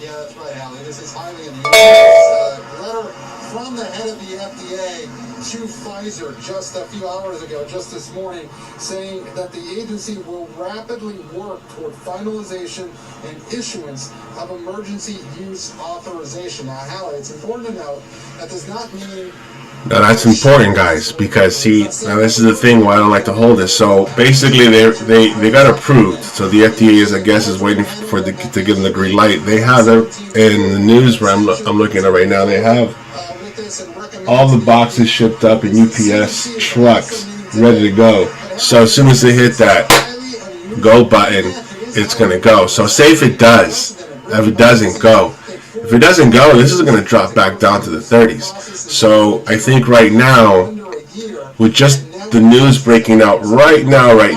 Yeah, that's right, Hallie. This is highly unusual. Letter from the head of the FDA to Pfizer just a few hours ago, just this morning, saying that the agency will rapidly work toward finalization and issuance of emergency use authorization. Now, Hallie, it's important to note that does not mean Now that's important, guys, because see, now this is the thing why I don't like to hold this. So basically, they got approved. So the FDA is, I guess, is waiting for to give them the green light. They have it in the news where I'm looking at right now. They have all the boxes shipped up in UPS trucks, ready to go. So as soon as they hit that go button, it's gonna go. So say if it does, if it doesn't go. If it doesn't go, this is going to drop back down to the 30s. So I think right now, with just the news breaking out right now, I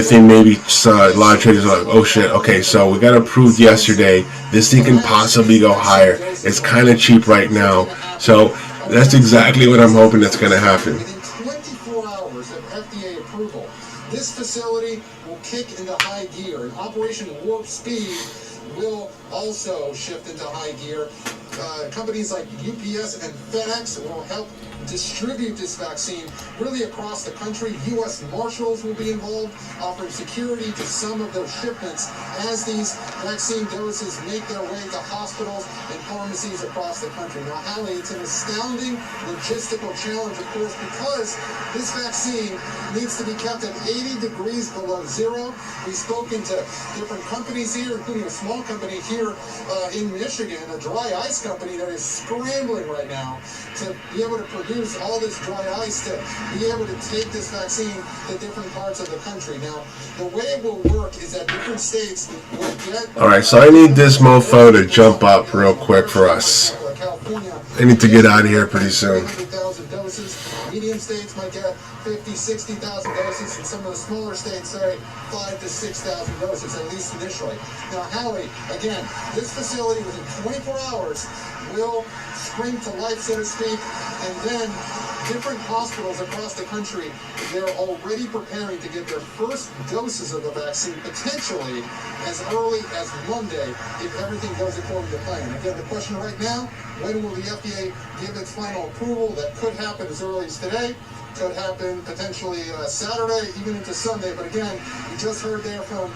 think maybe a lot of traders are like, oh shit, okay, so we got approved yesterday. This thing can possibly go higher. It's kind of cheap right now. So that's exactly what I'm hoping that's going to happen. Within 24 hours of FDA approval, this facility will kick into high gear, and Operation Warp Speed will also shift into high gear. Companies like UPS and FedEx will help distribute this vaccine really across the country. U.S. Marshals will be involved, offering security to some of those shipments as these vaccine doses make their way to hospitals and pharmacies across the country. Now, Hallie, it's an astounding logistical challenge, of course, because this vaccine needs to be kept at 80 degrees below zero. We've spoken to different companies here, including a small company here in Michigan, a dry ice company that is scrambling right now to be able to produce all this dry ice to be able to take this vaccine to different parts of the country. Now, the way it will work is that different states will get... Alright, so I need this mofo to jump up real quick for us. I need to get out of here pretty soon. 100,000 doses. Medium states might get 50, 60,000 doses, and some of the smaller states say 5,000 to 6,000 doses, at least initially. Now, Hallie, again, this facility within 24 hours will spring to life, so to speak, and then different hospitals across the country, they're already preparing to get their first doses of the vaccine, potentially as early as Monday, if everything goes according to plan. Again, the question right now, when will the FDA give its final approval? That could happen as early as today, could happen potentially Saturday, even into Sunday. But again, we just heard there from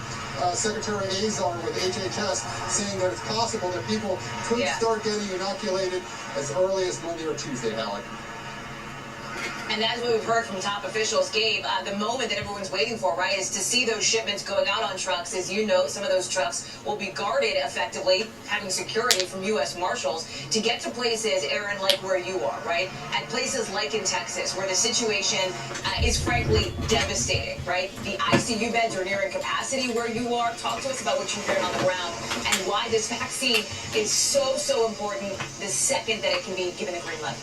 Secretary Azar with HHS saying that it's possible that people could start getting inoculated as early as Monday or Tuesday, Hallie. And that's what we've heard from top officials, Gabe. The moment that everyone's waiting for, right, is to see those shipments going out on trucks. As you know, some of those trucks will be guarded effectively, having security from U.S. Marshals to get to places, Aaron, like where you are, right? At places like in Texas, where the situation is frankly devastating, right? The ICU beds are nearing capacity where you are. Talk to us about what you're hearing on the ground and why this vaccine is so important the second that it can be given a green light.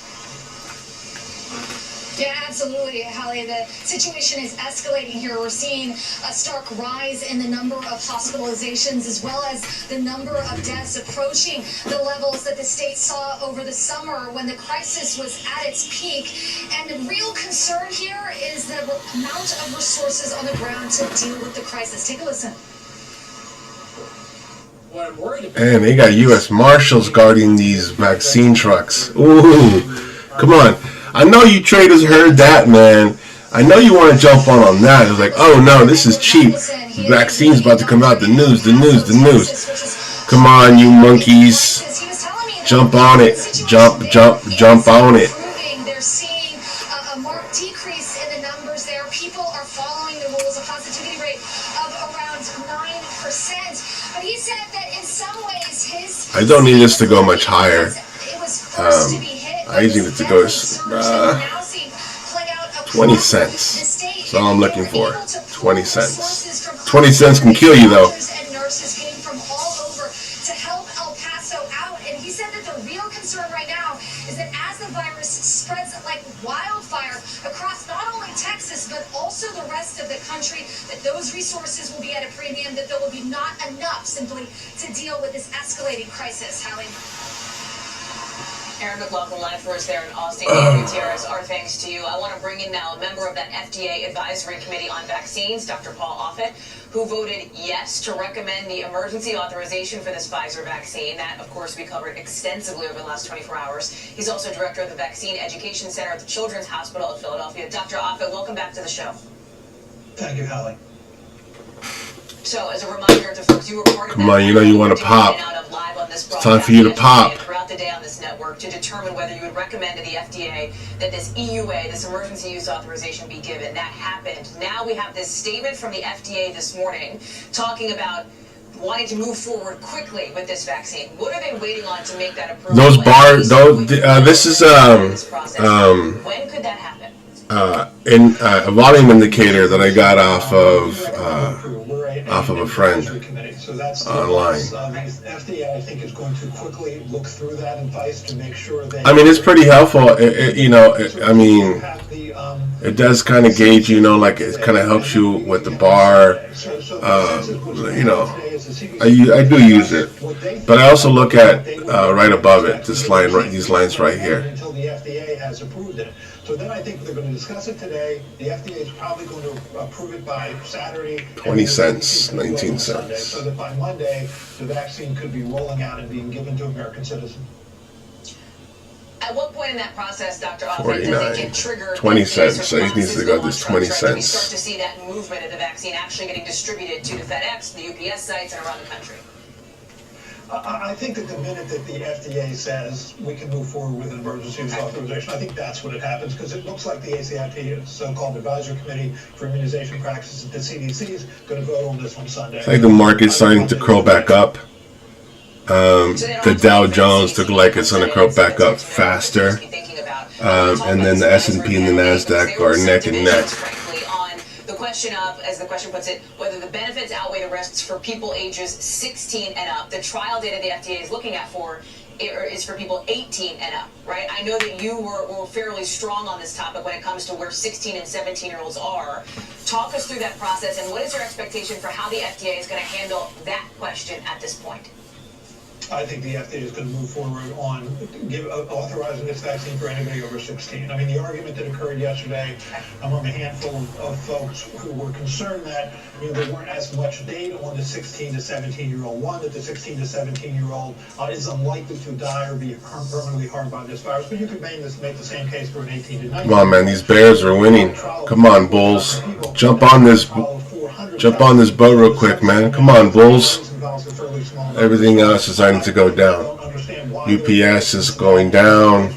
Yeah, absolutely, Hallie. The situation is escalating here. We're seeing a stark rise in the number of hospitalizations as well as the number of deaths approaching the levels that the state saw over the summer when the crisis was at its peak. And the real concern here is the amount of resources on the ground to deal with the crisis. Take a listen. Man, they got U.S. Marshals guarding these vaccine trucks. Ooh, come on. I know you traders heard that, man. I know you want to jump on that. It's like, oh no, this is cheap. Vaccine's about to come out. The news. Come on, you monkeys. Jump on it. Jump on it. They're seeing a marked decrease in the numbers there. People are following the rules, a positivity rate of around 9%. But he said that in some ways his... I don't need this to go much higher. I need it to go 20 cents. That's all I'm looking for. 20 cents. 20 cents can kill you, though. And nurses came from all over to help El Paso out. And he said that the real concern right now is that as the virus spreads like wildfire across not only Texas, but also the rest of the country, that those resources will be at a premium, that there will be not enough simply to deal with this escalating crisis. Hallie? Aaron McLaughlin live for us there in Austin. Gabe Gutierrez, our thanks to you. I want to bring in now a member of that FDA Advisory Committee on Vaccines, Dr. Paul Offit, who voted yes to recommend the emergency authorization for this Pfizer vaccine. That, of course, we covered extensively over the last 24 hours. He's also director of the Vaccine Education Center at the Children's Hospital of Philadelphia. Dr. Offit, welcome back to the show. Thank you, Hallie. So, as a reminder to folks, you were part of Come on, you know you want to pop. live on this It's time for you to pop. throughout the day on this network to determine whether you would recommend to the FDA that this EUA, this emergency use authorization, be given. That happened. Now we have this statement from the FDA this morning talking about wanting to move forward quickly with this vaccine. What are they waiting on to make that approval? Those bars, this is when could that happen? A volume indicator that I got off of a friend online. The FDA, I think, is going to quickly look through that advice to make sure they. I mean, it's pretty helpful. It does kind of gauge, like it kind of helps you with the bar. I do use it, but I also look at right above it, this line, these lines right here. Until the FDA has approved it. So then I think they're going to discuss it today. The FDA is probably going to approve it by Saturday. 20 cents, 19 cents. So that by Monday, the vaccine could be rolling out and being given to American citizens. At what point in that process, Dr. Offit, does it get triggered? 20 cents. So it needs to go this 20 cents. We start to see that movement of the vaccine actually getting distributed to the FedEx, the UPS sites, and around the country. I think that the minute that the FDA says we can move forward with an emergency use authorization, I think that's when it happens, because it looks like the ACIP, so-called Advisory Committee for Immunization Practices at the CDC, is going to vote on this on Sunday. It's like the market's starting to curl back up. The Dow Jones look like it's going to curl back up faster. And then the S&P and the NASDAQ are neck and neck. The question of, as the question puts it, whether the benefits outweigh the risks for people ages 16 and up. The trial data the FDA is looking at is for people 18 and up, right? I know that you were fairly strong on this topic when it comes to where 16 and 17-year-olds are. Talk us through that process, and what is your expectation for how the FDA is going to handle that question at this point? I think the FDA is going to move forward on authorizing this vaccine for anybody over 16. I mean, the argument that occurred yesterday among a handful of folks who were concerned that there weren't as much data on the 16 to 17-year-old. One, that the 16 to 17-year-old is unlikely to die or be permanently harmed by this virus. But you could make the same case for an 18 to 19. Come on, man, these Bears are winning. Come on, Bulls. Jump on this boat real quick, man. Come on, Bulls. Everything else is starting to go down. UPS is going down.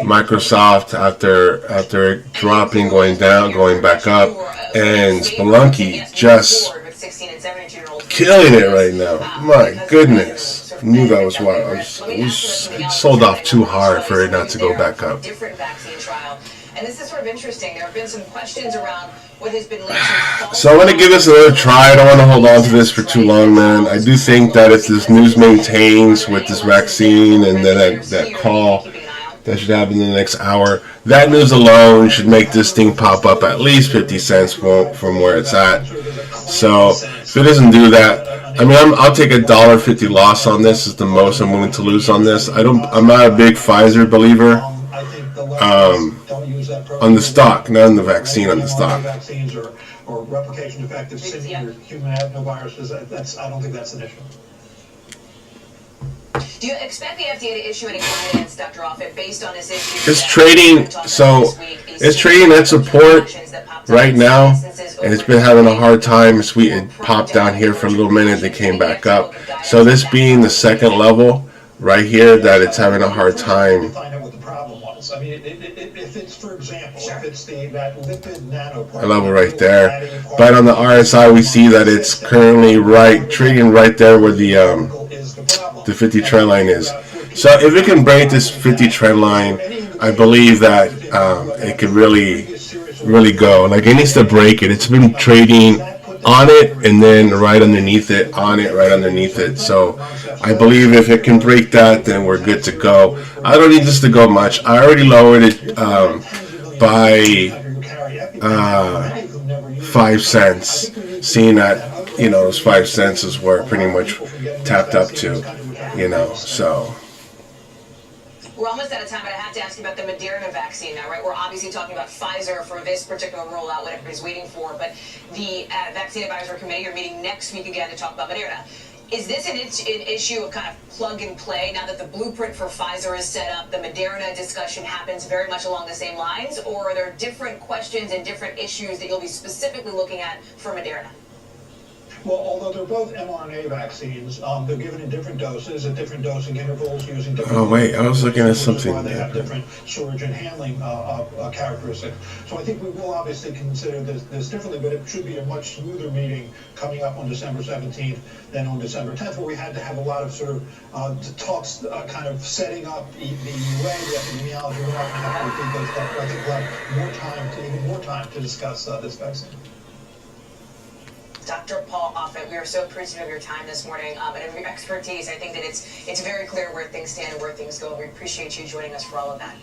Microsoft, after dropping, going down, going back up, and Spelunky just killing it right now. My goodness, I knew that was why it sold off too hard for it not to go back up. And this is sort of interesting. There have been some questions around what has been linked to. So I want to give this another try. I don't want to hold on to this for too long, man. I do think that if this news maintains with this vaccine and then that call that should happen in the next hour, that news alone should make this thing pop up at least 50 cents from where it's at. So if it doesn't do that, I mean, I'll take $1.50 loss on this. Is the most I'm willing to lose on this. I'm not a big Pfizer believer. On the stock, not on the vaccine, on the stock. Vaccines or replication effective human adenoviruses, I don't think that's an issue. Do you expect the FDA to issue any guidance, Dr. Offit, based on this issue? It's trading, so it's trading at support right now, and it's been having a hard time. It popped down here for a little minute, it came back up. So this being the second level right here, that it's having a hard time. I mean, if it's, for example, if it's that lipid nanoparticle, a level right there, but on the RSI we see that it's currently trading right there where the 50 trend line is. So if it can break this 50 trend line, I believe that it could really go. Like, it needs to break it. It's been trading on it and then right underneath it, on it, right underneath it. So I believe if it can break that, then we're good to go. I don't need this to go much. I already lowered it by 5 cents, seeing that those 5 cents is where it pretty much tapped up to, so. We're almost out of time, but I have to ask you about the Moderna vaccine now, right? We're obviously talking about Pfizer for this particular rollout, what everybody's waiting for, but the Vaccine Advisory Committee, you're meeting next week again to talk about Moderna. Is this an issue of kind of plug and play now that the blueprint for Pfizer is set up, the Moderna discussion happens very much along the same lines, or are there different questions and different issues that you'll be specifically looking at for Moderna? Well, although they're both mRNA vaccines, they're given in different doses at different dosing intervals using different. Oh wait, I was looking at something. Why they have different storage and handling characteristics. So I think we will obviously consider this differently, but it should be a much smoother meeting coming up on December 17th than on December 10th, where we had to have a lot of sort of talks, kind of setting up the EUA, the epidemiology. We're not going to have to repeat those stuff, but I think we'll have even more time to discuss this vaccine. Dr. Paul Offit, we are so appreciative of your time this morning and of your expertise. I think that it's very clear where things stand and where things go. We appreciate you joining us for all of that.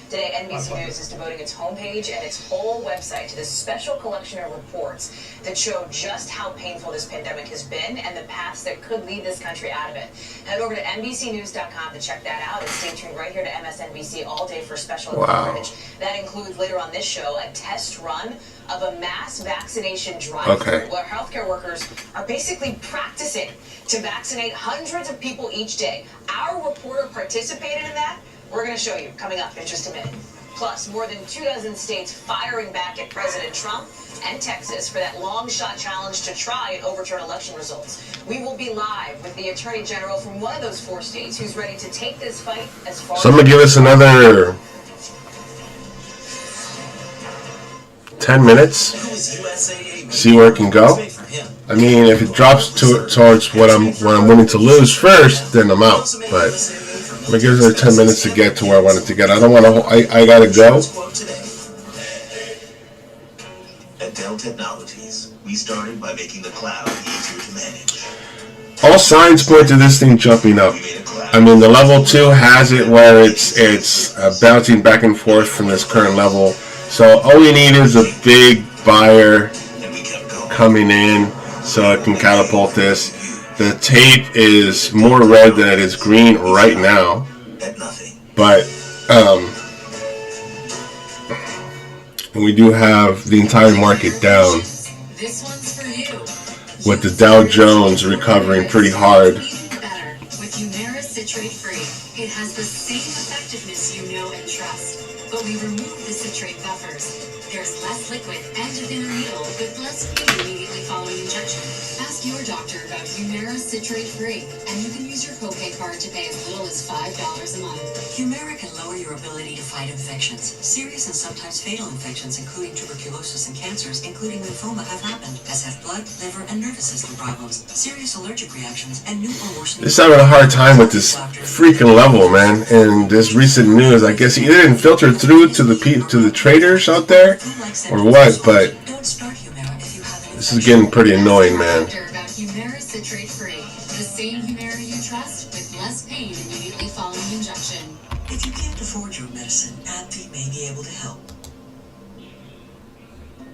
Today, NBC News is devoting its homepage and its whole website to this special collection of reports that show just how painful this pandemic has been and the paths that could lead this country out of it. Head over to NBCnews.com to check that out and stay tuned right here to MSNBC all day for special coverage. That includes later on this show a test run of a mass vaccination drive where healthcare workers are basically practicing to vaccinate hundreds of people each day. Our reporter participated in that. We're going to show you coming up in just a minute. Plus, more than 24 states firing back at President Trump and Texas for that long shot challenge to try and overturn election results. We will be live with the Attorney General from one of those 4 states who's ready to take this fight as far as... So I'm going to give us another 10 minutes. See where it can go. I mean, if it drops towards what I'm willing to lose first, then I'm out. But I'm going to give it 10 minutes to get to where I want it to get. I don't want to... I got to go. At Dell Technologies, we started by making the cloud easier to manage. All signs point to this thing jumping up. I mean, the level 2 has it where it's bouncing back and forth from this current level. So all we need is a big buyer coming in so it can catapult this. The tape is more red than it is green right now. But we do have the entire market down, with the Dow Jones recovering pretty hard. With Humira citrate free, it has the same effectiveness you know and trust, but we remove the citrate buffers. There's less liquid and a thinner needle with less pain immediately following injection. Ask your doctor about Humira citrate free, and you can use your copay card to pay as little as $5 a month. Humira can lower your ability to fight infections. Serious and sometimes fatal infections, including tuberculosis and cancers, including lymphoma, have happened, as have blood, liver, and nervous system problems, serious allergic reactions, and new or worsening. It's having a hard time with this freaking level, man. And this recent news, I guess, either didn't filter through to the traders out there, or what. But this is getting pretty annoying, man. About Humira citrate free, the same Humira you trust with less pain immediately following injection. If you can't afford your medicine, AbbVie may be able to help.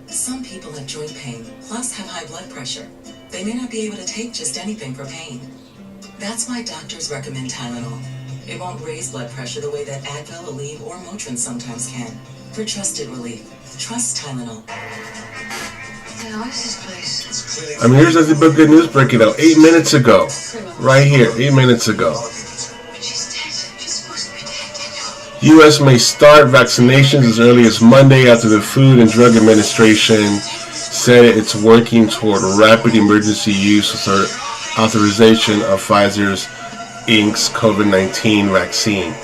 Some people have joint pain, plus have high blood pressure. They may not be able to take just anything for pain. That's why doctors recommend Tylenol. It won't raise blood pressure the way that Advil, Aleve, or Motrin sometimes can. For trusted relief, trust Tylenol. I mean, here's a good news breaking out 8 minutes ago. Right here, 8 minutes ago. U.S. may start vaccinations as early as Monday after the Food and Drug Administration said it's working toward rapid emergency use authorization of Pfizer's Inc.'s COVID-19 vaccine.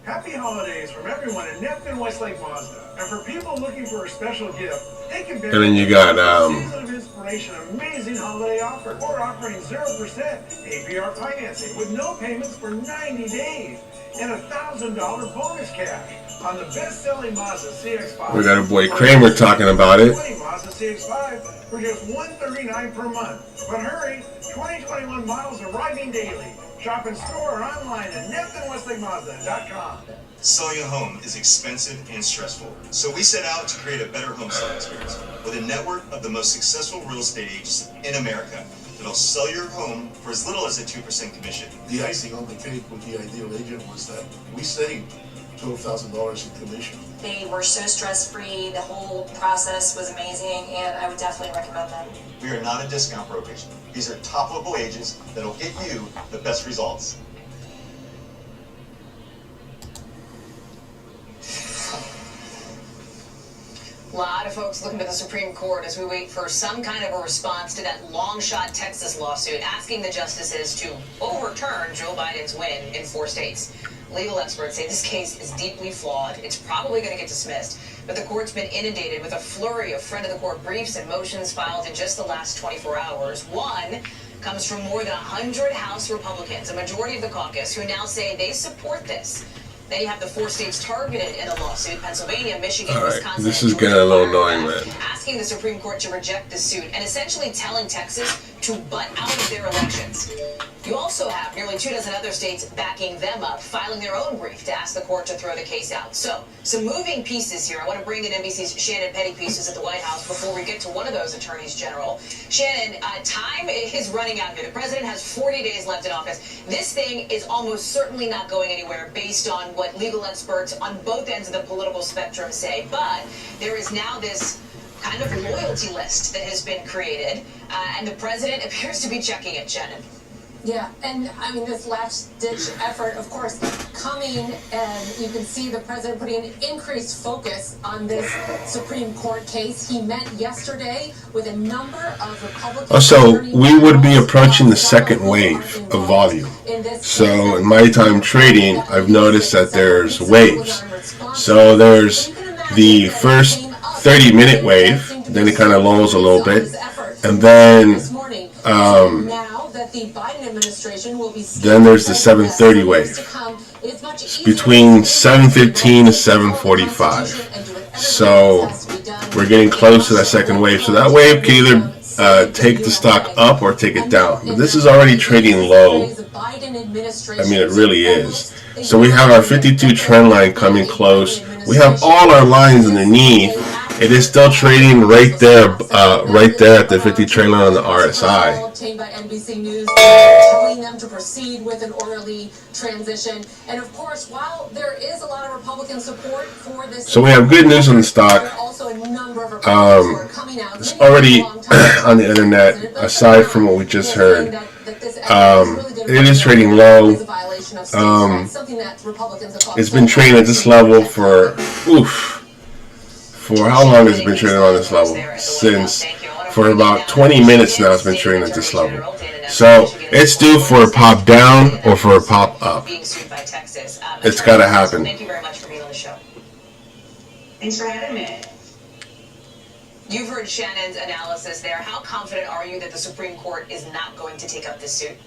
Happy holidays from everyone at Neptune Westlake Mazda. And for people looking for a special gift, they can And then you got Season of Inspiration, amazing holiday offer. We're offering 0% APR financing with no payments for 90 days and $1,000 bonus cash on the best-selling Mazda CX-5. we got our boy Kramer talking about it. Mazda CX-5 for just $139 per month. But hurry, 2021 models arriving daily. Shop in store or online at NeptuneWestlakeMazda.com. Selling a home is expensive and stressful, so we set out to create a better home selling experience with a network of the most successful real estate agents in America that'll sell your home for as little as a 2% commission. The icing on the cake with the ideal agent was that we saved $12,000 in commission. They were so stress-free, the whole process was amazing, and I would definitely recommend them. We are not a discount brokerage. These are top-level agents that'll get you the best results. A lot of folks looking to the Supreme Court as we wait for some kind of a response to that long-shot Texas lawsuit asking the justices to overturn Joe Biden's win in 4 states. Legal experts say this case is deeply flawed. It's probably going to get dismissed, but the court's been inundated with a flurry of friend-of-the-court briefs and motions filed in just the last 24 hours. One comes from more than 100 House Republicans, a majority of the caucus, who now say they support this. Then you have the 4 states targeted in the lawsuit: Pennsylvania, Michigan, Wisconsin, this is getting a little annoying, man. Asking the Supreme Court to reject the suit and essentially telling Texas to butt out of their elections. You also have nearly 24 other states backing them up, filing their own brief to ask the court to throw the case out. So, some moving pieces here. I want to bring in NBC's Shannon Petty-Piece, who's at the White House, before we get to one of those attorneys general. Shannon, time is running out here. The president has 40 days left in office. This thing is almost certainly not going anywhere based on what legal experts on both ends of the political spectrum say. But there is now this kind of loyalty list that has been created, and the president appears to be checking it, Shannon. Yeah, and I mean, this last-ditch effort, of course, coming, and you can see the president putting an increased focus on this Supreme Court case. He met yesterday with a number of Republicans. So we would be approaching the second wave of volume. So in my time trading, I've noticed that there's waves. So there's the first 30-minute wave, then it kind of lulls a little bit, and then then there's the 7:30 wave. It's between 7:15 and 7:45. So we're getting close to that second wave. So that wave can either take the stock up or take it down. But this is already trading low. I mean, it really is. So we have our 52 trend line coming close. We have all our lines underneath. It is still trading right there at the 50 trend line on the RSI. Obtained by NBC News, telling them to proceed with an orderly transition. And of course, while there is a lot of Republican support for this, so we have good news on the stock. Also a number of Republicans who are coming out. It's already on the internet. Aside from what we just heard, it is trading low. It's been trading at this level for for how long has it been trading on this level? For about 20 minutes now, it's been trading at this level. So it's due for a pop down or for a pop up. It's got to happen. Thank you very much for being on the show. Thanks for having me. You've heard Shannon's analysis there. How confident are you that the Supreme Court is not going to take up this suit?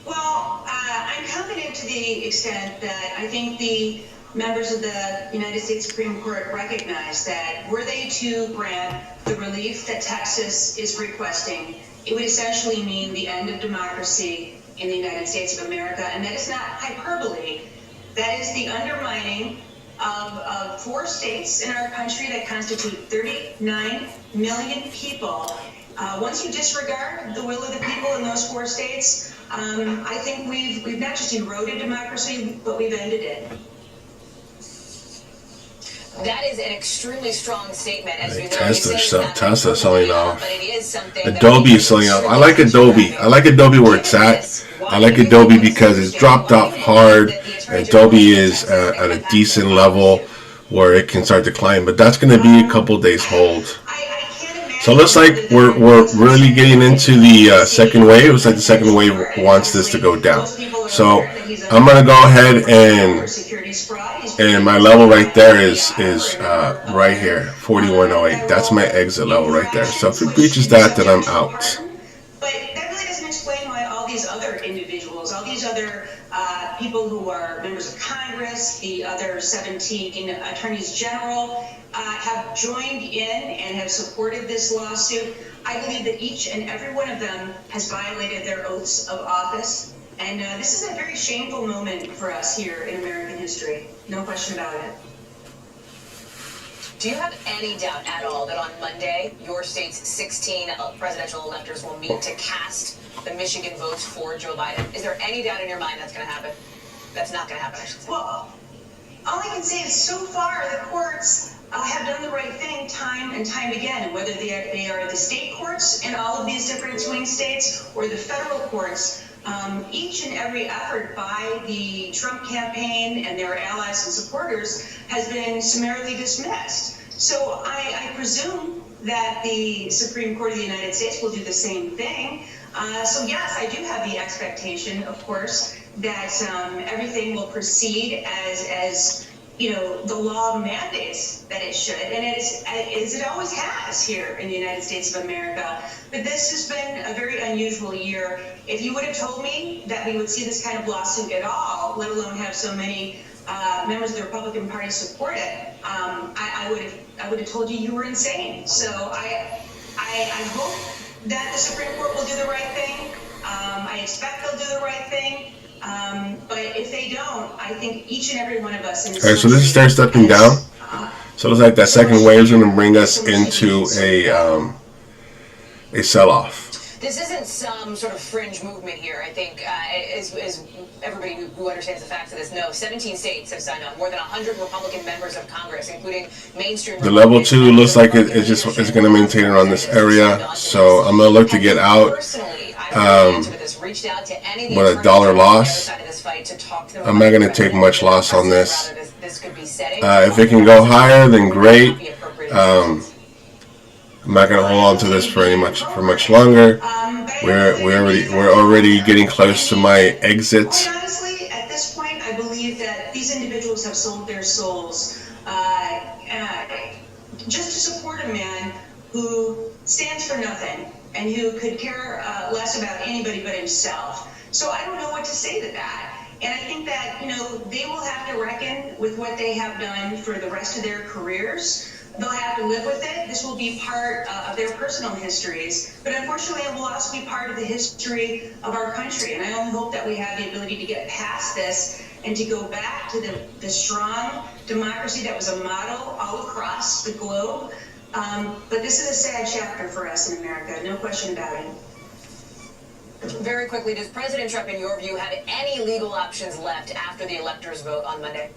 Well, I'm confident to the extent that I think the members of the United States Supreme Court recognize that were they to grant the relief that Texas is requesting, it would essentially mean the end of democracy in the United States of America. And that is not hyperbole. That is the undermining of 4 states in our country that constitute 39 million people. Once you disregard the will of the people in those 4 states, I think we've not just eroded democracy, but we've ended it. That is an extremely strong statement. As we know, Tesla selling off. Adobe is selling off. I like Adobe. I like Adobe where it's at. I like Adobe because it's dropped off hard. Adobe is at a decent level where it can start to climb. But that's going to be a couple days hold. So it looks like we're really getting into the second wave. It looks like the second wave wants this to go down. So I'm going to go ahead and my level right there is right here, 4108. That's my exit level right there. So if it breaches that, then I'm out. But that really doesn't explain why all these other individuals, all these other people who are members of Congress, the other 17 attorneys general, have joined in and have supported this lawsuit. I believe that each and every one of them has violated their oaths of office. And this is a very shameful moment for us here in American history. No question about it. Do you have any doubt at all that on Monday, your state's 16 presidential electors will meet to cast the Michigan votes for Joe Biden? Is there any doubt in your mind that's going to happen? That's not going to happen, I should say. Well, all I can say is so far the courts have done the right thing time and time again, and whether they are the state courts in all of these different swing states or the federal courts, Each and every effort by the Trump campaign and their allies and supporters has been summarily dismissed. So I presume that the Supreme Court of the United States will do the same thing. So yes, I do have the expectation, of course, that everything will proceed as you know, the law mandates that it should, and as it always has here in the United States of America. But this has been a very unusual year. If you would have told me that we would see this kind of lawsuit at all, let alone have so many members of the Republican Party support it, I would have told you were insane. So I hope that the Supreme Court will do the right thing. I expect they'll do the right thing. But if they don't, I think each and every one of us in this Alright, so this is start stepping down. So it looks like that second wave is going to bring us into a sell-off. This isn't some sort of fringe movement here. I think, as everybody who understands the facts of this knows, 17 states have signed on. More than 100 Republican members of Congress, including mainstream. The level 2 looks like it's going to maintain it on this area. So I'm going to look to get out with a $1 loss. I'm not going to take much loss on this. If it can go higher, then great. I'm not going to hold on to this for much longer. We're already getting close to my exit. Quite honestly, at this point, I believe that these individuals have sold their souls just to support a man who stands for nothing and who could care less about anybody but himself. So I don't know what to say to that. And I think that, you know, they will have to reckon with what they have done for the rest of their careers. They'll have to live with it. This will be part of their personal histories. But unfortunately, it will also be part of the history of our country. And I only hope that we have the ability to get past this and to go back to the strong democracy that was a model all across the globe. But this is a sad chapter for us in America, no question about it. Very quickly, does President Trump, in your view, have any legal options left after the electors vote on Monday?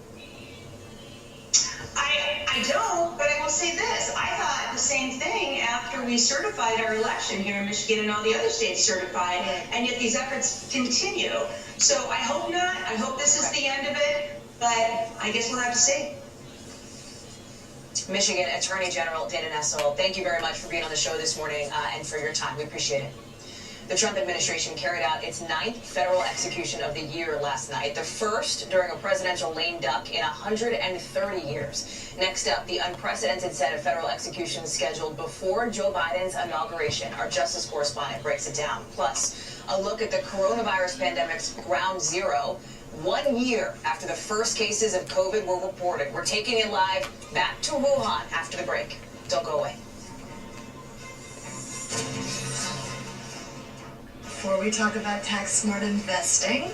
I don't, but I will say this. I thought the same thing after we certified our election here in Michigan and all the other states certified, and yet these efforts continue. So I hope not. I hope this is the end of it, but I guess we'll have to see. Michigan Attorney General Dana Nessel, thank you very much for being on the show this morning and for your time. We appreciate it. The Trump administration carried out its 9th federal execution of the year last night, the first during a presidential lame duck in 130 years. Next up, the unprecedented set of federal executions scheduled before Joe Biden's inauguration. Our justice correspondent breaks it down. Plus, a look at the coronavirus pandemic's ground zero. 1 year after the first cases of COVID were reported. We're taking it live back to Wuhan after the break. Don't go away. Before we talk about tax-smart investing,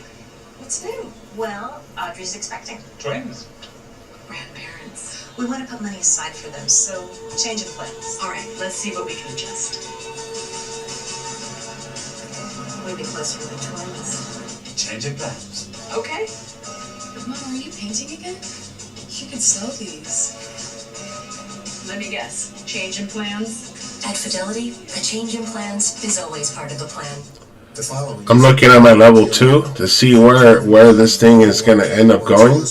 what's new? Well, Audrey's expecting. Twins. Grandparents. We want to put money aside for them, so change in plans. All right, let's see what we can adjust. We'd be closer to the twins. Change in plans. Okay. Mom, are you painting again? You could sell these. Let me guess. Change in plans? At Fidelity, a change in plans is always part of the plan. I'm looking at my level 2 to see where this thing is going to end up going.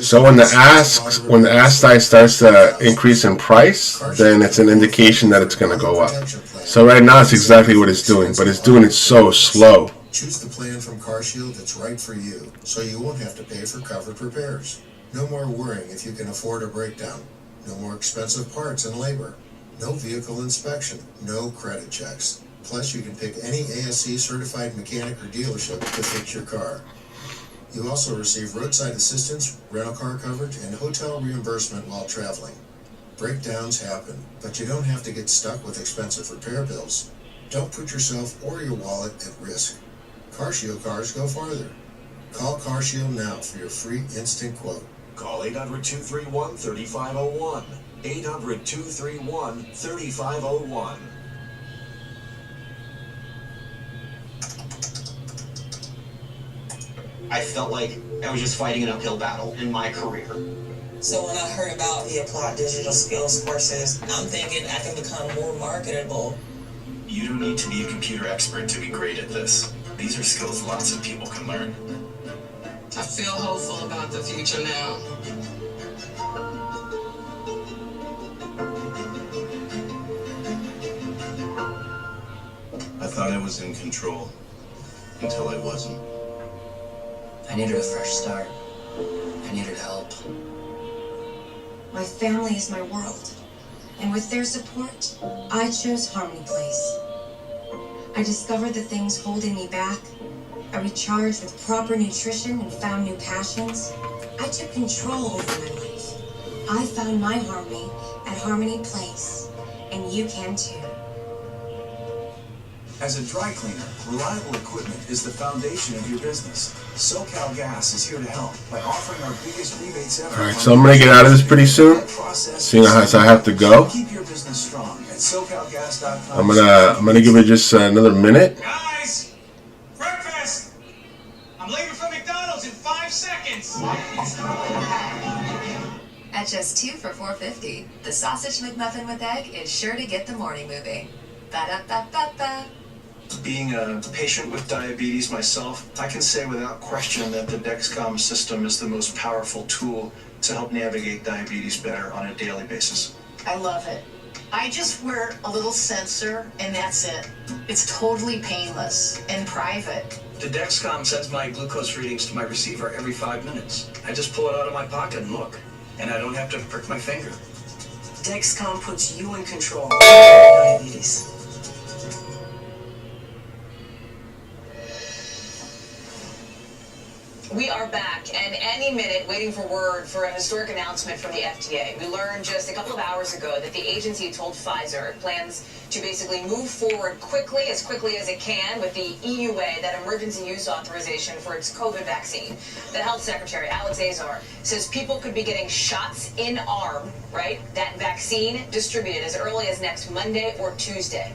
So when the ask size starts to increase in price, then it's an indication that it's going to go up. So right now it's exactly what it's doing, but it's doing it so slow. Choose the plan from CarShield that's right for you, so you won't have to pay for covered repairs. No more worrying if you can afford a breakdown. No more expensive parts and labor. No vehicle inspection. No credit checks. Plus, you can pick any ASC certified mechanic or dealership to fix your car. You also receive roadside assistance, rental car coverage, and hotel reimbursement while traveling. Breakdowns happen, but you don't have to get stuck with expensive repair bills. Don't put yourself or your wallet at risk. CarShield cars go farther. Call CarShield now for your free instant quote. Call 800-231-3501. 800-231-3501. I felt like I was just fighting an uphill battle in my career. So when I heard about the Applied Digital Skills courses, I'm thinking I can become more marketable. You don't need to be a computer expert to be great at this. These are skills lots of people can learn. I feel hopeful about the future now. I thought I was in control until I wasn't. I needed a fresh start. I needed help. My family is my world, and with their support, I chose Harmony Place. I discovered the things holding me back. I recharged with proper nutrition and found new passions. I took control over my life. I found my harmony at Harmony Place, and you can too. As a dry cleaner, reliable equipment is the foundation of your business. SoCal Gas is here to help by offering our biggest rebates ever. Alright, so I'm gonna get out of this pretty soon. Seeing as I have to go. Keep your business strong at SoCalGas.com. I'm gonna give it just another minute. Guys, breakfast. I'm leaving for McDonald's in 5 seconds. At just 2 for $4.50, the sausage McMuffin with egg is sure to get the morning moving. Ba-da-ba-ba-ba. Being a patient with diabetes myself, I can say without question that the Dexcom system is the most powerful tool to help navigate diabetes better on a daily basis. I love it. I just wear a little sensor and that's it. It's totally painless and private. The Dexcom sends my glucose readings to my receiver every 5 minutes. I just pull it out of my pocket and look, and I don't have to prick my finger. Dexcom puts you in control of your diabetes. We are back, and any minute waiting for word for a historic announcement from the FDA. We learned just a couple of hours ago that the agency told Pfizer it plans to basically move forward as quickly as it can with the EUA, that emergency use authorization for its COVID vaccine. The health secretary, Alex Azar, says people could be getting shots in arm, right? That vaccine distributed as early as next Monday or Tuesday.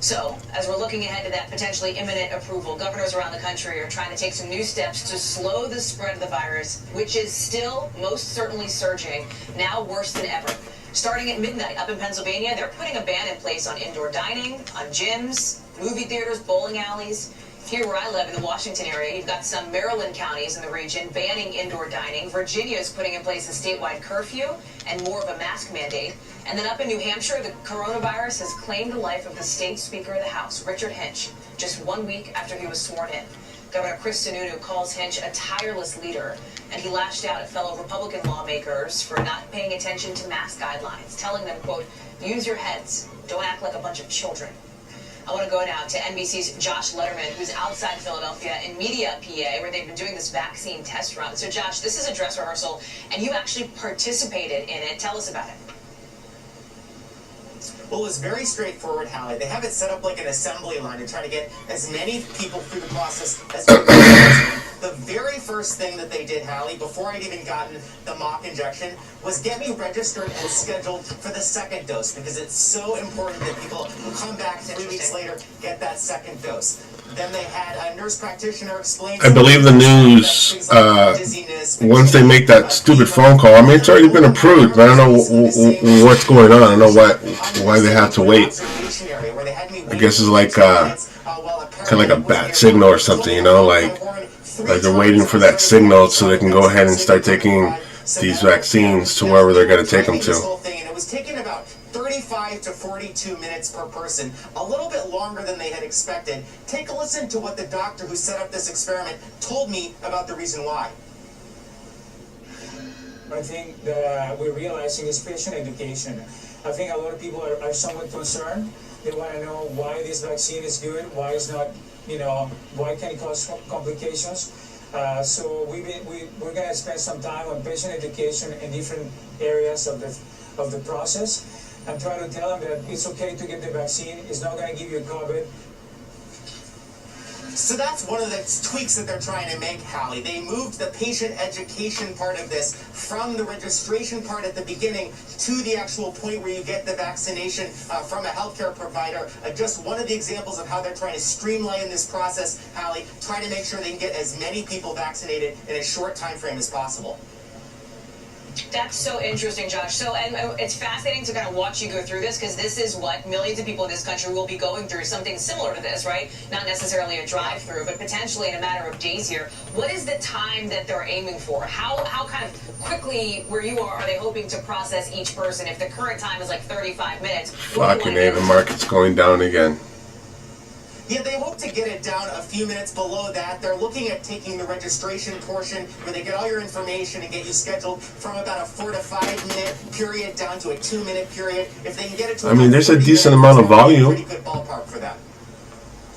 So, as we're looking ahead to that potentially imminent approval, governors around the country are trying to take some new steps to slow the spread of the virus, which is still most certainly surging, now worse than ever. Starting at midnight up in Pennsylvania, they're putting a ban in place on indoor dining, on gyms, movie theaters, bowling alleys. Here where I live in the Washington area, you've got some Maryland counties in the region banning indoor dining. Virginia is putting in place a statewide curfew and more of a mask mandate. And then up in New Hampshire, the coronavirus has claimed the life of the state Speaker of the House, Richard Hinch, just 1 week after he was sworn in. Governor Chris Sununu calls Hinch a tireless leader, and he lashed out at fellow Republican lawmakers for not paying attention to mask guidelines, telling them, quote, use your heads, don't act like a bunch of children. I want to go now to NBC's Josh Letterman, who's outside Philadelphia in Media, PA, where they've been doing this vaccine test run. So, Josh, this is a dress rehearsal, and you actually participated in it. Tell us about it. Well, it's very straightforward, Hallie. They have it set up like an assembly line to try to get as many people through the process as possible. The very first thing that they did, Hallie, before I'd even gotten the mock injection, was get me registered and scheduled for the second dose, because it's so important that people who come back 3 weeks later get that second dose. Then they had a nurse practitioner explain. I believe the news, once they make that stupid phone call, I mean, it's already been approved, but I don't know what's going on. I don't know why they have to wait. I guess it's like kind of like a bat signal or something, you know, like they're waiting for that signal so they can go ahead and start taking these vaccines to wherever they're going to take them to. It was taking about 35 to 42 minutes per person, a little bit longer than they had expected. Take a listen to what the doctor who set up this experiment told me about the reason why. I think that we're realizing is patient education. I think a lot of people are somewhat concerned. They want to know why this vaccine is good, why it's not, why can it cause complications. So we're going to spend some time on patient education in different areas of the process. And try to tell them that it's okay to get the vaccine. It's not going to give you COVID. So that's one of the tweaks that they're trying to make, Hallie. They moved the patient education part of this from the registration part at the beginning to the actual point where you get the vaccination from a healthcare provider. Just one of the examples of how they're trying to streamline this process, Hallie, try to make sure they can get as many people vaccinated in a short time frame as possible. That's so interesting, Josh. So, and it's fascinating to kind of watch you go through this, because this is what millions of people in this country will be going through, something similar to this, right? Not necessarily a drive-through, but potentially in a matter of days here. What is the time that they're aiming for? How kind of quickly, where you are they hoping to process each person? If the current time is like 35 minutes. Fucking A, the market's going down again. Yeah, they hope to get it down a few minutes below that. They're looking at taking the registration portion where they get all your information and get you scheduled from about a 4 to 5 minute period down to a 2-minute period. If they can get it to, I mean, there's a decent amount of volume, pretty good ballpark for that.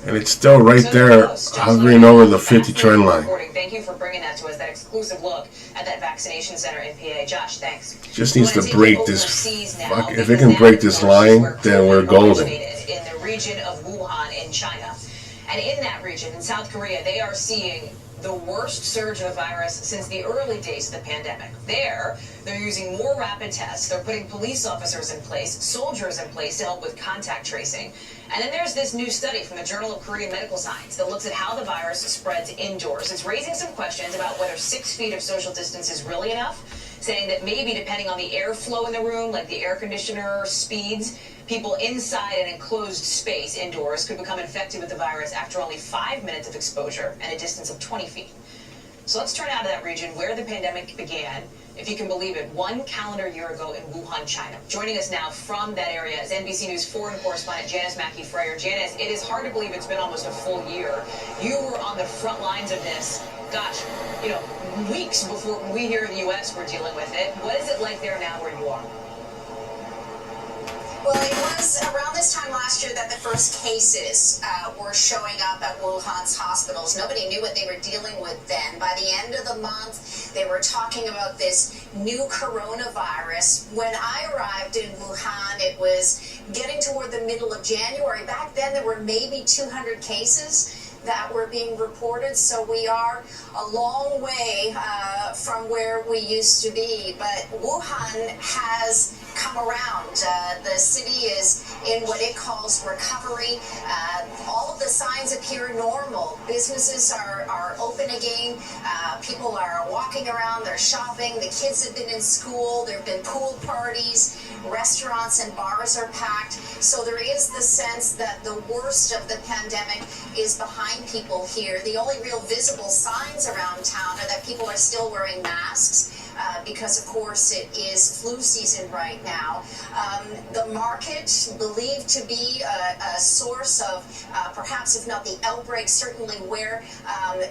and it's still right there, hovering over the 50 trend line. Thank you for bringing that to us, that exclusive look at that vaccination center in PA. Josh, thanks. Just needs to break this. Fuck, if it can break this line, then we're golden. In the region of Wuhan in China. And in that region, in South Korea, they are seeing the worst surge of the virus since the early days of the pandemic. They're using more rapid tests. They're putting police officers in place, soldiers in place to help with contact tracing. And then there's this new study from the Journal of Korean Medical Science that looks at how the virus spreads indoors. It's raising some questions about whether 6 feet of social distance is really enough, saying that maybe depending on the airflow in the room, like the air conditioner speeds, people inside an enclosed space indoors could become infected with the virus after only 5 minutes of exposure and a distance of 20 feet. So let's turn out of that region where the pandemic began, if you can believe it, 1 calendar year ago in Wuhan, China. Joining us now from that area is NBC News foreign correspondent Janice Mackey-Freyer. Janice, it is hard to believe it's been almost a full year. You were on the front lines of this, gosh, weeks before we here in the U.S. were dealing with it. What is it like there now where you are? Well, it was around this time last year that the first cases were showing up at Wuhan's hospitals. Nobody knew what they were dealing with then. By the end of the month, they were talking about this new coronavirus. When I arrived in Wuhan, it was getting toward the middle of January. Back then, there were maybe 200 cases that were being reported, so we are a long way from where we used to be. But Wuhan has come around. The city is in what it calls recovery. All of the signs appear normal. Businesses are open again. People are walking around, they're shopping, the kids have been in school, there have been pool parties, restaurants and bars are packed. So there is the sense that the worst of the pandemic is behind people here. The only real visible signs around town are that people are still wearing masks. Because, of course, it is flu season right now. The market believed to be a source of perhaps, if not the outbreak, certainly where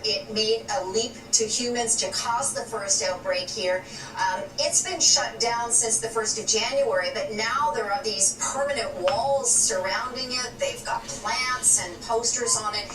it made a leap to humans to cause the first outbreak here. It's been shut down since the 1st of January, but now there are these permanent walls surrounding it. They've got plants and posters on it.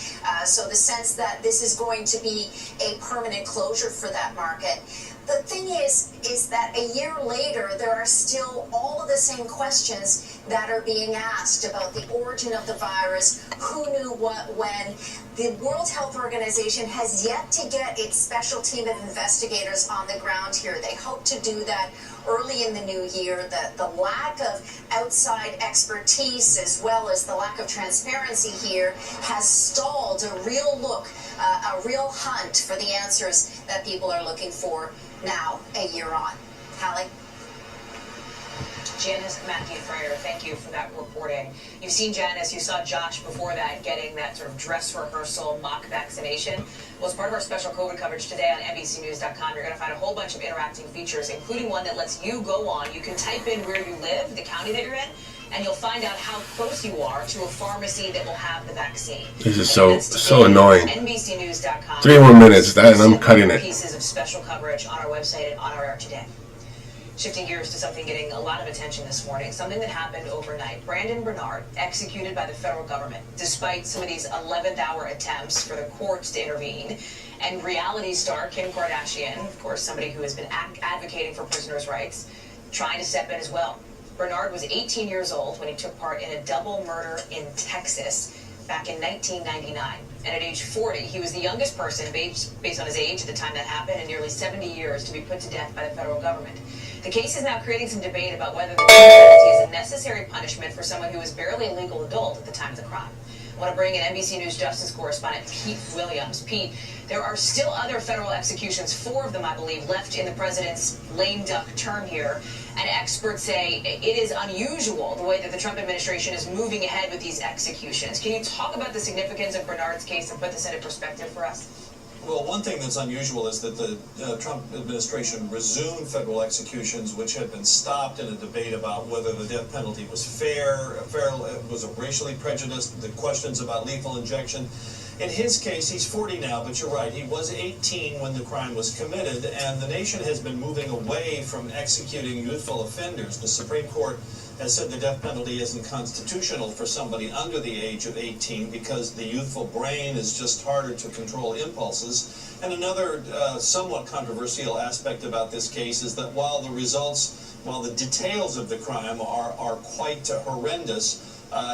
So the sense that this is going to be a permanent closure for that market. The thing is that a year later, there are still all of the same questions that are being asked about the origin of the virus, who knew what when. The World Health Organization has yet to get its special team of investigators on the ground here. They hope to do that early in the new year. The lack of outside expertise as well as the lack of transparency here has stalled a real look, a real hunt for the answers that people are looking for now, a year on. Hallie? Janice Mackey-Freyer, thank you for that reporting. You've seen Janice, you saw Josh before that getting that sort of dress rehearsal mock vaccination. Well, as part of our special COVID coverage today on NBCNews.com, you're going to find a whole bunch of interacting features, including one that lets you go on. You can type in where you live, the county that you're in, and you'll find out how close you are to a pharmacy that will have the vaccine. This is so annoying. NBCNews.com. 3 more minutes, and I'm cutting it. Pieces of special coverage on our website and on our air today. Shifting gears to something getting a lot of attention this morning, something that happened overnight. Brandon Bernard, executed by the federal government, despite some of these 11th hour attempts for the courts to intervene. And reality star Kim Kardashian, of course, somebody who has been advocating for prisoners' rights, trying to step in as well. Bernard was 18 years old when he took part in a double murder in Texas back in 1999. And at age 40, he was the youngest person, based on his age at the time that happened, in nearly 70 years to be put to death by the federal government. The case is now creating some debate about whether the death penalty is a necessary punishment for someone who was barely a legal adult at the time of the crime. I want to bring in NBC News Justice correspondent Pete Williams. Pete, there are still other federal executions, 4 of them, I believe, left in the president's lame duck term here. And experts say it is unusual the way that the Trump administration is moving ahead with these executions. Can you talk about the significance of Bernard's case and put this into perspective for us? Well, one thing that's unusual is that the Trump administration resumed federal executions, which had been stopped in a debate about whether the death penalty was fair, was it racially prejudiced, the questions about lethal injection. In his case, he's 40 now, but you're right, he was 18 when the crime was committed, and the nation has been moving away from executing youthful offenders. The Supreme Court has said the death penalty isn't constitutional for somebody under the age of 18 because the youthful brain is just harder to control impulses. And another somewhat controversial aspect about this case is that while the details of the crime are quite horrendous,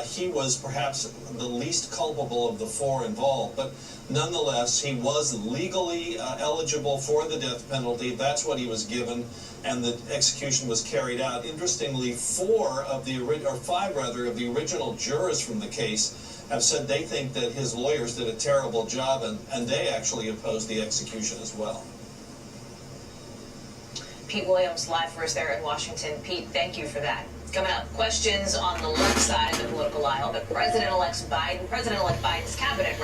he was perhaps the least culpable of the 4 involved. But nonetheless, he was legally eligible for the death penalty. That's what he was given, and the execution was carried out. Interestingly, 5 of the original jurors from the case have said they think that his lawyers did a terrible job, and they actually opposed the execution as well. Pete Williams, live for us there in Washington. Pete, thank you for that. Coming up, questions on the left side of the political aisle that President-elect Biden's cabinet,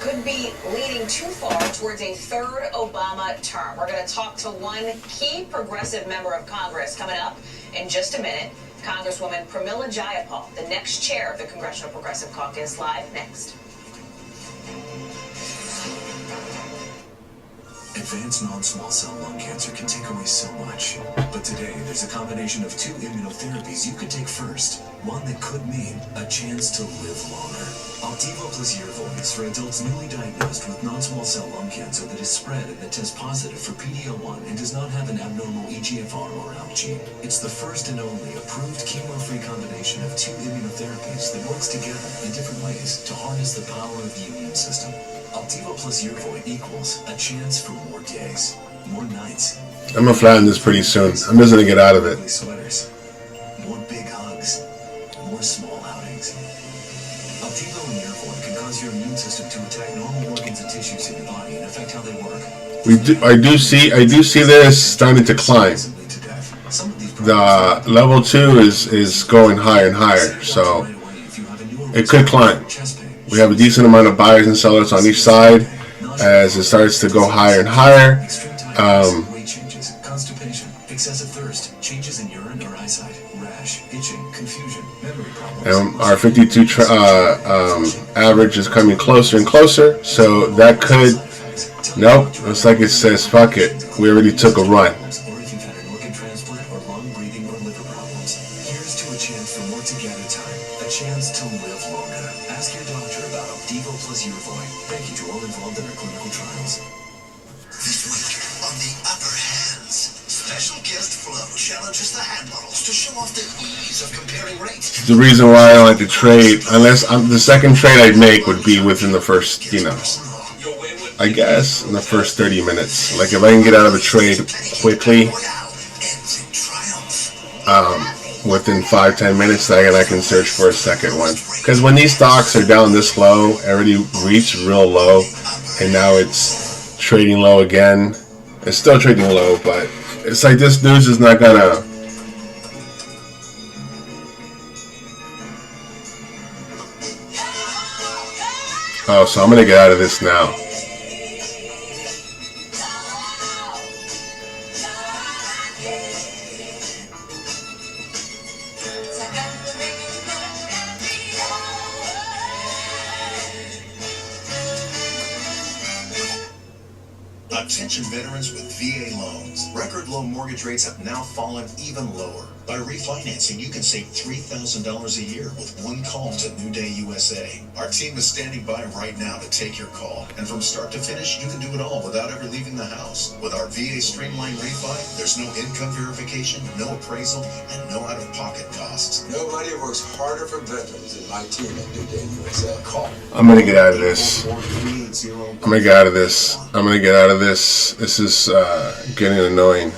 could be leaning too far towards a 3rd Obama term. We're going to talk to one key progressive member of Congress coming up in just a minute. Congresswoman Pramila Jayapal, the next chair of the Congressional Progressive Caucus, live next. Advanced non-small cell lung cancer can take away so much. But today, there's a combination of 2 immunotherapies you could take first. One that could mean a chance to live longer. Opdivo plus Yervoy is for adults newly diagnosed with non-small cell lung cancer that is spread and that tests positive for PD-L1 and does not have an abnormal EGFR or ALK gene. It's the first and only approved chemo-free combination of 2 immunotherapies that works together in different ways to harness the power of the immune system. Opdivo plus Yervoy equals a chance for more days, more nights. I'm gonna flatten this pretty soon. I'm just gonna get out of it. Sweaters, more big hugs, more small outings. Opdivo and Yervoy can cause your immune system to attack normal organs and tissues in your body and affect how they work. I do see this starting to climb. The level 2 is going higher and higher, so it could climb. We have a decent amount of buyers and sellers on each side as it starts to go higher and higher. Weight changes, constipation, excessive thirst, changes in urine or eyesight, rash, itching, confusion, memory problems. And our 52 average is coming closer and closer, so that could. Nope, it's like it says, fuck it. We already took a run. Or if you've had an organ transplant or lung, breathing, or liver problems, here's to a chance for more together time, a chance to live longer. Ask your doctor about Opdivo plus Yervoy. Thank you to all involved in our clinical trials. This week on the Upper Hands, special guest Flo challenges the hand models to show off the ease of comparing rates. The reason why I don't like to trade, unless the second trade I'd make would be within the first, I guess, in the first 30 minutes. Like if I can get out of a trade quickly, within 5-10 minutes, then I can search for a second one. Because when these stocks are down this low, already reached real low, and now it's trading low again. It's still trading low, but it's like this news is not gonna. Oh, so I'm gonna get out of this now. Attention veterans with VA loans. Record low mortgage rates have now fallen even lower. By refinancing, you can save $3,000 a year with one call to New Day USA. Our team is standing by right now to take your call. And from start to finish, you can do it all without ever leaving the house. With our VA Streamline Refi, there's no income verification, no appraisal, and no out-of-pocket costs. Nobody works harder for veterans than my team at New Day USA. Call. I'm gonna get out of this. I'm gonna get out of this. This is getting annoying.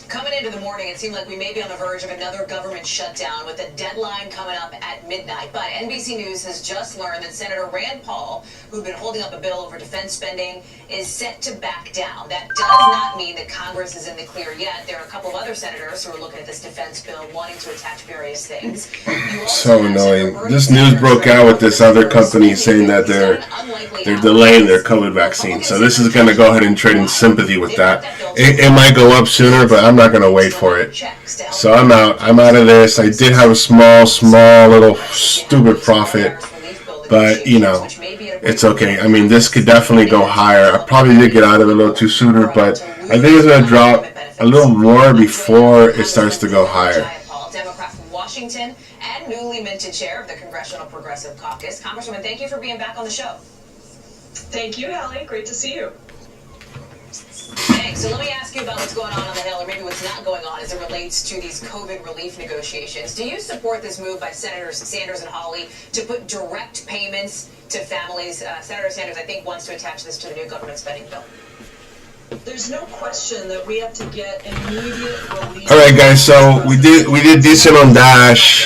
Coming into the morning, it seemed like we may be on the verge of another government shutdown with a deadline coming up at midnight. But NBC News has just learned that Senator Rand Paul, who'd been holding up a bill over defense spending, is set to back down. That does not mean that Congress is in the clear yet. There are a couple of other senators who are looking at this defense bill, wanting to attach various things. So annoying. This news broke out with this other company saying that they're delaying their COVID vaccine. So this is going to go ahead and trade in sympathy with that. It might go up sooner, but I'm not going to wait for it. So I'm out. I'm out of this. I did have a small little stupid profit, but you know, it's okay. I mean, this could definitely go higher. I probably did get out of it a little too sooner, but I think it's going to drop a little more before it starts to go higher. Democrat from Washington and newly minted chair of the Congressional Progressive Caucus. Congresswoman, thank you for being back on the show. Thank you, Hallie. Great to see you. Thanks. So let me ask you about what's going on the Hill, or maybe what's not going on as it relates to these COVID relief negotiations. Do you support this move by Senators Sanders and Hawley to put direct payments to families? Senator Sanders, I think, wants to attach this to the new government spending bill. There's no question that we have to get immediate relief. All right, guys. So we did decent on Dash.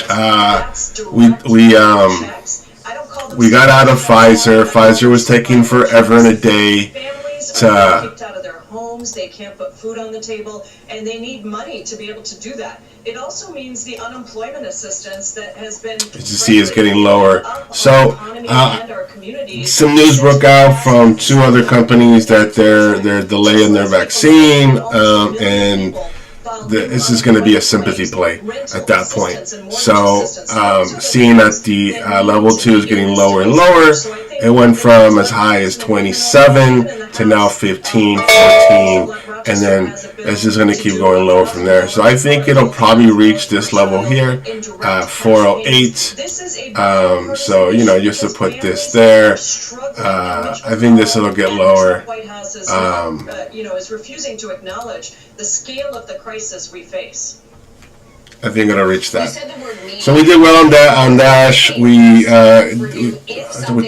We got out of Pfizer. Pfizer was taking forever and a day to. Kicked out of their homes, they can't put food on the table, and they need money to be able to do that. It also means the unemployment assistance that has been. As you see, is getting lower. So some news broke out from two other companies that they're delaying their vaccine, and this is going to be a sympathy play at that point. So seeing that the level 2 is getting lower and lower, it went from as high as 27 to now 15, 14, and then it's just going to keep going lower from there. So I think it'll probably reach this level here, 408. So, you know, just to put this there, I think this will get lower. Is refusing to acknowledge the scale of the crisis we face. I think it'll reach that. So we did well on that. On Dash, we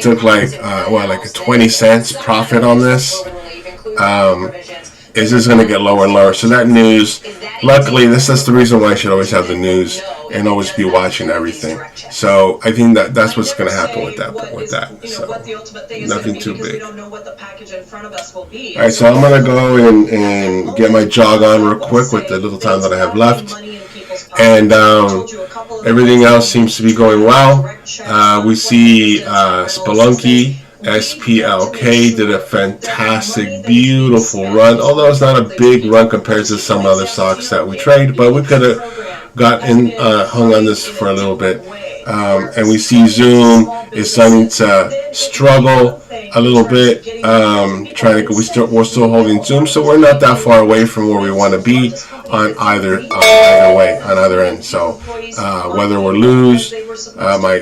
took like a 20 cents profit on this. It's just going to get lower and lower. So that news, luckily, that's the reason why I should always have the news and always be watching everything. So I think that's what's going to happen with that. So nothing too big. All right, so I'm going to go and get my jog on real quick with the little time that I have left. And everything else seems to be going well. We see Spelunky, SPLK, did a fantastic, beautiful run. Although it's not a big run compared to some other stocks that we trade, but we could have hung on this for a little bit. And we see Zoom is starting to struggle a little bit. We're still holding Zoom, so we're not that far away from where we want to be on either end. So whether we lose, my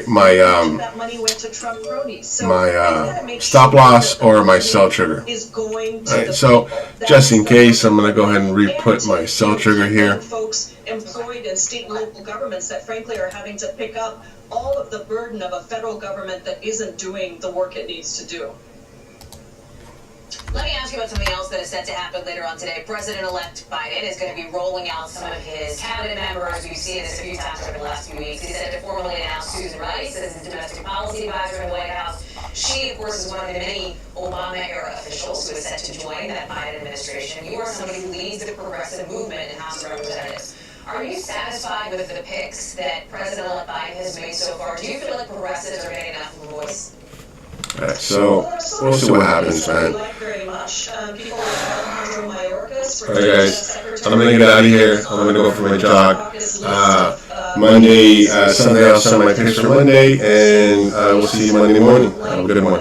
stop loss or my sell trigger. Alright, so just in case, I'm going to go ahead and re-put my sell trigger here. Folks employed in state and local governments that frankly are having to pick up all of the burden of a federal government that isn't doing the work it needs to do. Let me ask you about something else that is set to happen later on today. President-elect Biden is going to be rolling out some of his cabinet members. We've seen this a few times over the last few weeks. He's set to formally announce Susan Rice as his domestic policy advisor in the White House. She, of course, is one of the many Obama-era officials who is set to join that Biden administration. You are somebody who leads the progressive movement in House of Representatives. Are you satisfied with the picks that President-elect Biden has made so far? Do you feel like progressives are getting enough of a voice? Alright, so we'll see what happens, man. Alright, guys, I'm gonna get out of here. I'm gonna go for my jog. Monday, Sunday, I'll send my picks for Monday, and we'll see you Monday morning. Have a good one.